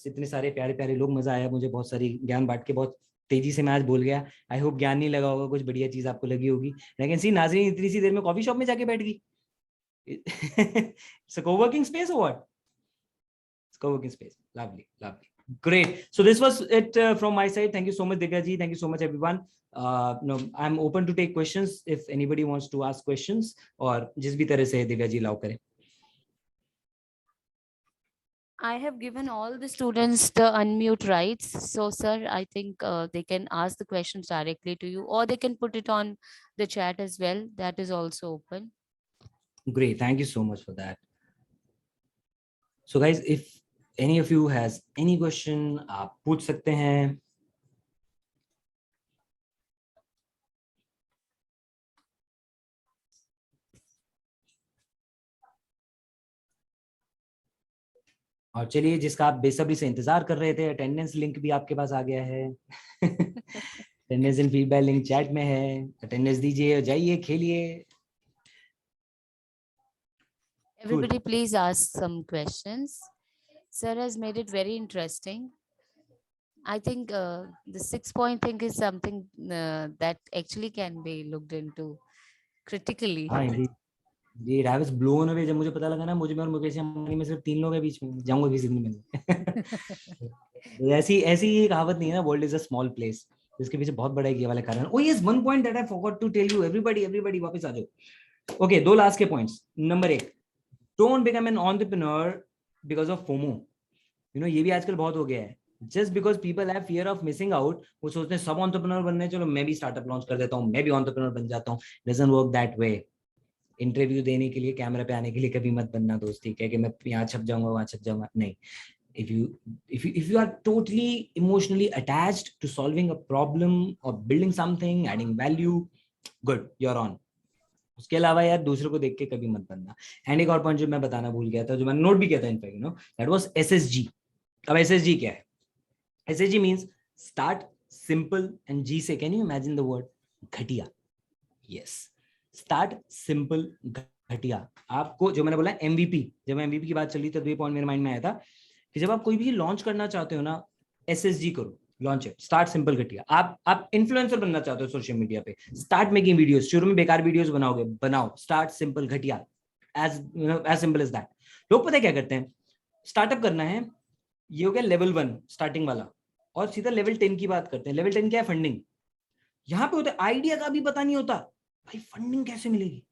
इतने सारे प्यारे प्यारे लोग, मजा आया मुझे, बहुत सारी ज्ञान बांट के, बहुत तेजी से मैं आज बोल गया। आई होप ज्ञान नहीं लगा होगा, कुछ बढ़िया चीज आपको लगी होगी। लेकिन सी नाज़रीन इतनी सी देर में कॉफी शॉप में जाके बैठ गई। It's a co-working space or what? It's co-working space. Lovely, lovely. Great. So this was it from my side. Thank you so much, Divya ji. Thank you so much, everyone. No, I'm open to take questions if anybody wants to ask questions, or जिस भी तरह से Divya ji allow करें. I have given all the students the unmute rights. So, sir, I think they can ask the questions directly to you, or they can put it on the chat as well. That is also open. Great. Thank you so much for that. So, guys, if any of you has any question, आप पूछ सकते हैं. और चलिए, जिसका आप बेसब्री से इंतजार कर रहे थे, अटेंडेंस लिंक भी आपके पास आ गया है। Attendance and feedback link chat में है, अटेंडेंस दीजिए, जाइए, खेलिए। Everybody, please ask some questions. Sir has made it very interesting. I think the 6-point thing is something that actually can be looked into critically. हाँ, ये I was blown away जब मुझे पता लगा ना, मुझे और मुकेश अंबानी में सिर्फ 3 लोग हैं बीच में, जाऊंगा किसी दिन मिलने। ऐसी ऐसी ये कहावत नहीं है ना, world is a small place, इसके पीछे बहुत बड़ा एक ये वाला कारण। Oh yes, one point that I forgot to tell you, everybody वापस आ जाओ। ओके, 2 लास्ट के points. Number 1, don't become an entrepreneur because of FOMO. You know, ये भी आजकल बहुत हो गया है। Just because people have fear of missing out, वो सोचते हैं सब एंटरप्रेन्योर बनने, चलो मैं भी स्टार्टअप लॉन्च कर देता हूँ, मैं भी एंटरप्रेन्योर बन जाता हूँ। Doesn't work that way. Interview देने के लिए, कैमरा पे आने के लिए कभी मत बनना दोस्त, ठीक है, कि मैं यहाँ छप जाऊंगा वहां छप जाऊंगा, नहीं। if you are totally emotionally attached to solving a problem or building something, adding value, good, you're on. उसके अलावा यार दूसरे को देख के कभी मत बनना। एंड एक और पॉइंट जो मैं बताना भूल गया था, जो मैंने नोट भी किया था in fact, you know, that was SSG। अब SSG क्या है? SSG means start simple and G से, can you imagine the word घटिया? यस, स्टार्ट सिंपल घटिया। आपको जो मैंने बोला MVP, जब MVP की बात चली तो ये पॉइंट मेरे माइंड में आया था कि जब आप कोई भी लॉन्च करना चाहते हो ना, SSG करो, लॉन्च इट, स्टार्ट सिंपल घटिया। आप इन्फ्लुएंसर बनना चाहते हो सोशल मीडिया पे, स्टार्ट मेकिंग वीडियोस। शुरू में बेकार वीडियोस बनाओगे, बनाओ, स्टार्ट सिंपल घटिया, एज सिंपल एज दैट। लोग पता है क्या करते हैं, स्टार्टअप करना है, ये हो गया लेवल 1 स्टार्टिंग वाला, और सीधा लेवल 10 की बात करते हैं। लेवल 10 क्या है? फंडिंग। यहाँ पे होता है आइडिया का भी पता नहीं होता, भाई फंडिंग कैसे मिलेगी।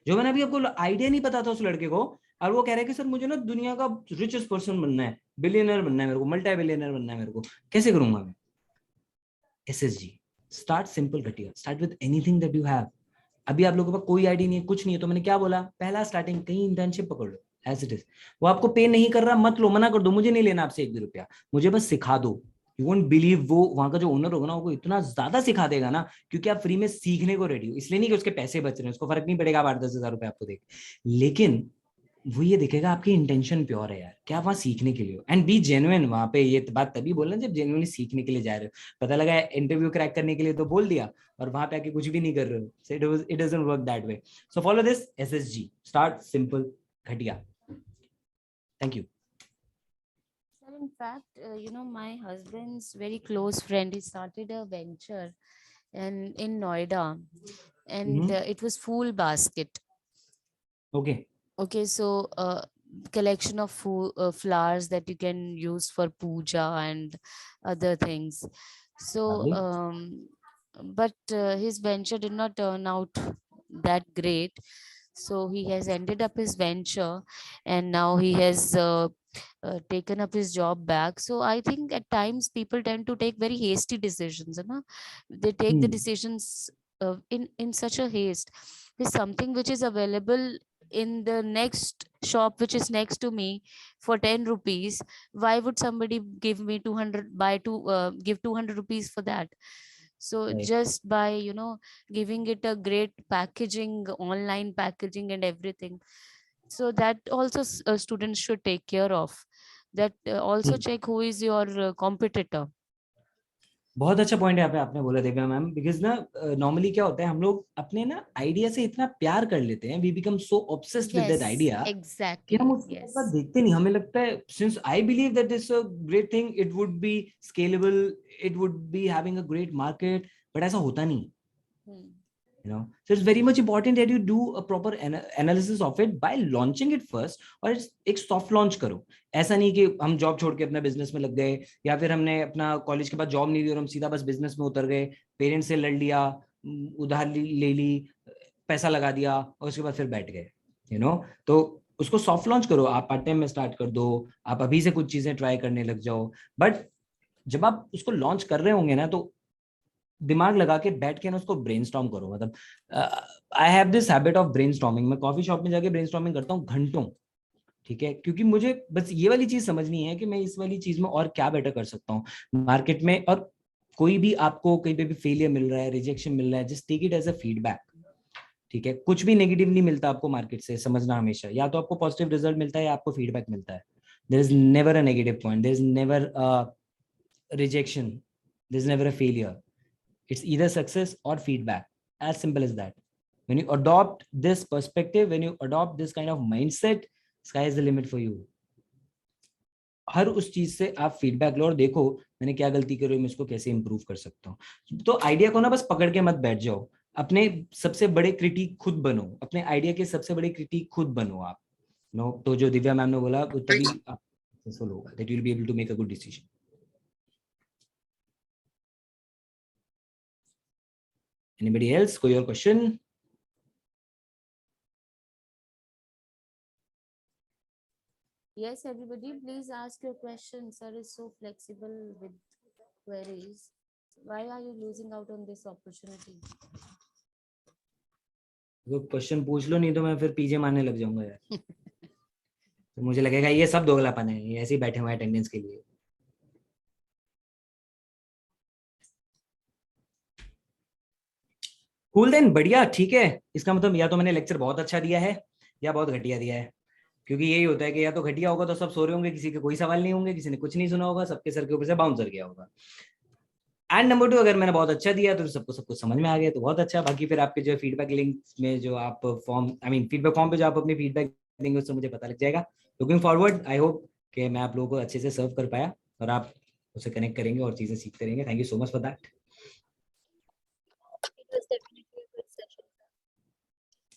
जो मैंने अभी आपको आइडिया नहीं पता था उस लड़के को, और वो कह रहा है कि सर मुझे ना दुनिया का रिचेस्ट पर्सन बनना है, बिलियनर बनना है मेरे को, मल्टी बिलियनर बनना है मेरे को, कैसे करूंगा मैं? SSG, स्टार्ट सिंपल घटिया, start with anything that you have. अभी आप लोगों के पास कोई आइडिया नहीं है, कुछ नहीं है, तो मैंने क्या बोला, पहला स्टार्टिंग कहीं इंटर्नशिप पकड़ लो, एज इट इज। वो आपको पे नहीं कर रहा, मत लो, मना कर दो, मुझे नहीं लेना आपसे 1 भी रुपया, मुझे बस सिखा दो। यू वोंट बिलीव, वो वहां का जो ओनर होगा ना, वो इतना ज्यादा सिखा देगा ना, क्योंकि आप फ्री में सीखने को रेडी हो। इसलिए नहीं कि उसके पैसे बच रहे हैं, उसको फर्क नहीं पड़ेगा आप 8-10 हजार रुपए आपको देख, लेकिन वो ये देखेगा आपकी इंटेंशन प्योर है यार, क्या आप वहां सीखने के लिए हो। एंड बी जेन्युइन वहां पे, ये बात तभी बोलना जब जेन्युइनली सीखने के लिए जा रहे हो। पता लगा इंटरव्यू क्रैक करने के लिए तो बोल दिया, और वहां पे आके कुछ भी नहीं कर रहे हो, so it doesn't work that way. So follow this SSG, start simple घटिया। Thank you. Sir, in fact, my husband's very close friend, he started a venture and in Noida, and it was Fool Basket. Okay. Okay, so collection of flowers that you can use for puja and other things. So, but his venture did not turn out that great. So he has ended up his venture, and now he has taken up his job back. So I think at times people tend to take very hasty decisions, they take the decisions in such a haste. There's something which is available in the next shop which is next to me for 10 rupees, why would somebody give me 200 give 200 rupees for that? So Right. just by, you know, giving it a great packaging, online packaging and everything, so that also students should take care of that. Also Hmm. check who is your competitor. बहुत अच्छा point यहाँ पे आपने बोला Divya ma'am, because ना normally क्या होता है, हम लोग अपने ना आइडिया से इतना प्यार कर लेते हैं, we become so obsessed with that Yes, idea कि हम exactly. उसको एक बार Yes. देखते नहीं, हमें लगता है since I believe that this a great thing, it would be scalable, it would be having a great market, but ऐसा होता नहीं, Hmm. you know. So it's very much important that you do a proper analysis of it by launching it first, और एक soft launch करो. ऐसा नहीं कि हम जॉब छोड़ के अपना बिजनेस में लग गए, या फिर हमने अपना कॉलेज के बाद जॉब नहीं ली और हम सीधा बस बिजनेस में उतर गए, पेरेंट्स से लड़ लिया, उधार ले ली, पैसा लगा दिया और उसके बाद फिर बैठ गए, यू नो. तो उसको सॉफ्ट लॉन्च करो, आप पार्ट टाइम में स्टार्ट कर दो, आप अभी से कुछ चीजें ट्राई करने लग जाओ. बट जब आप उसको लॉन्च कर रहे होंगे ना, तो दिमाग लगा के बैठ के ना उसको ब्रेनस्टॉर्म करो. मतलब I have this habit of brainstorming. मैं कॉफी शॉप में जाके ब्रेनस्टॉर्मिंग करता हूँ घंटों, ठीक है, क्योंकि मुझे बस ये वाली चीज समझनी है कि मैं इस वाली चीज में और क्या बेटर कर सकता हूँ मार्केट में. और कोई भी आपको कहीं पे भी फेलियर मिल रहा है, रिजेक्शन मिल रहा है, just take it as a feedback, ठीक है. कुछ भी नेगेटिव नहीं मिलता आपको मार्केट से, समझना हमेशा, या तो आपको पॉजिटिव रिजल्ट मिलता है या आपको फीडबैक मिलता है. There is never a negative point, there is never a rejection, there is never a failure. It's either success or feedback. As simple as that. When you adopt this perspective, when you adopt this kind of mindset, sky is the limit for you. हर उस चीज से आप feedback लो और देखो मैंने क्या गलती करी, मैं इसको कैसे इंप्रूव कर सकता हूँ. तो आइडिया को ना बस पकड़ के मत बैठ जाओ, अपने सबसे बड़े क्रिटिक खुद बनो, अपने आइडिया के सबसे बड़े क्रिटिक खुद बनो आप. नो, तो जो दिव्या मैम ने बोला वो तभी आप सक्सेसफुल होगा, that you will be able to make a good decision. Anybody else? कोई और question? Yes, everybody, please ask your questions. Sir is so flexible with queries. Why are you losing out on this opportunity? वो question पूछ लो, नहीं तो मैं फिर पीछे मारने लग जाऊंगा यार. तो मुझे लगेगा ये सब दोगलापन है, ये ऐसे ही बैठे हुए हैं अटेंडेंस के लिए. कूल देन, बढ़िया, ठीक है. इसका मतलब या तो मैंने लेक्चर बहुत अच्छा दिया है या बहुत घटिया दिया है, क्योंकि यही होता है कि या तो घटिया होगा तो सब सो रहे होंगे, किसी के कोई सवाल नहीं होंगे, किसी ने कुछ नहीं सुना होगा, सबके सर के ऊपर से बाउंसर गया होगा. एंड नंबर 2, अगर मैंने बहुत अच्छा दिया तो सबको सब कुछ समझ में आ गया तो बहुत अच्छा. बाकी फिर आपके जो फीडबैक लिंक में जो आप form, I mean feedback form पे जो आप अपनी फीडबैक देंगे उससे मुझे पता लग जाएगा. लुकिंग फॉरवर्ड, आई होप कि मैं आप लोगों को अच्छे से सर्व कर पाया और आप उससे कनेक्ट करेंगे और चीजें सीखते रहेंगे. Thank you so much for that. It was definitely a good session.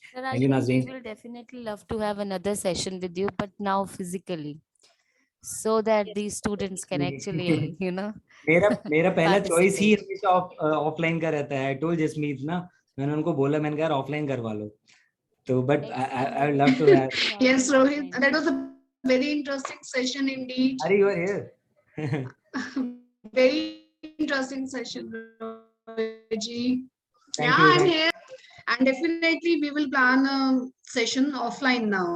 Sir, I thank you think we नाज़रीन. will definitely love to have another session with you, but now physically, so that Yes, these students can actually, you know, मेरा मेरा पहला choice ही participate. हमेशा offline का रहता है. I told Jasmeet ना, मैंने उनको बोला, मैंने कहा ऑफलाइन करवा लो, तो but Next time I we would will love to have. definitely have Yes, an Rohit, offline that was session. a very interesting session indeed. अरे you are here. Very interesting session, Rohit ji. Thank Yeah, you. I'm here. And definitely we will plan a session offline now.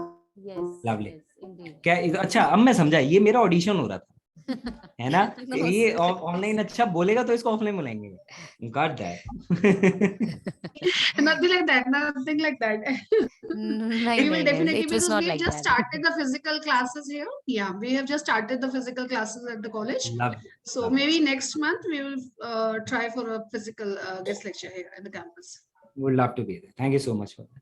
Yes, lovely. yes, indeed. क्या अच्छा, अब मैं समझा, ये मेरा audition हो रहा था, है ना. No, ये sir. ऑनलाइन अच्छा बोलेगा तो इसको ऑफलाइन बुलाएंगे. Got that. Nothing like that, nothing like that. No, We will definitely, it was because not we have like just that. started the physical classes here. Yeah, we have just started the physical classes at the college. Lovely. So Lovely. maybe next month we will try for a physical guest lecture here at the campus. Would love to be there. Thank you so much for that.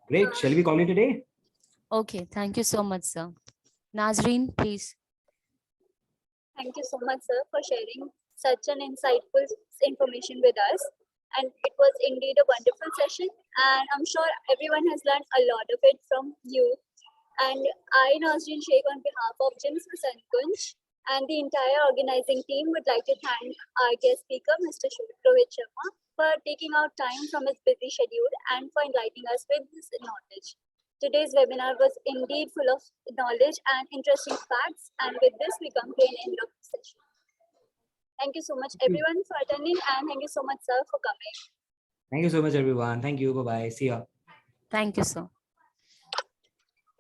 Great. Shall we call it a day? Okay, thank you so much, sir. Nazreen, please. Thank you so much, sir, for sharing such an insightful information with us. And it was indeed a wonderful session. And I'm sure everyone has learned a lot of it from you. And I, Nazreen Sheikh, on behalf of GIMS Vasant Kunj and the entire organizing team, would like to thank our guest speaker, Mr. Rohit Sharma, for taking out time from his busy schedule and for enlightening us with this knowledge. Today's webinar was indeed full of knowledge and interesting facts. And with this, we come to an end of the session. Thank you so much, everyone, for attending, and thank you so much, sir, for coming. Thank you so much, everyone. Thank you. Bye bye. See ya. Thank you, sir.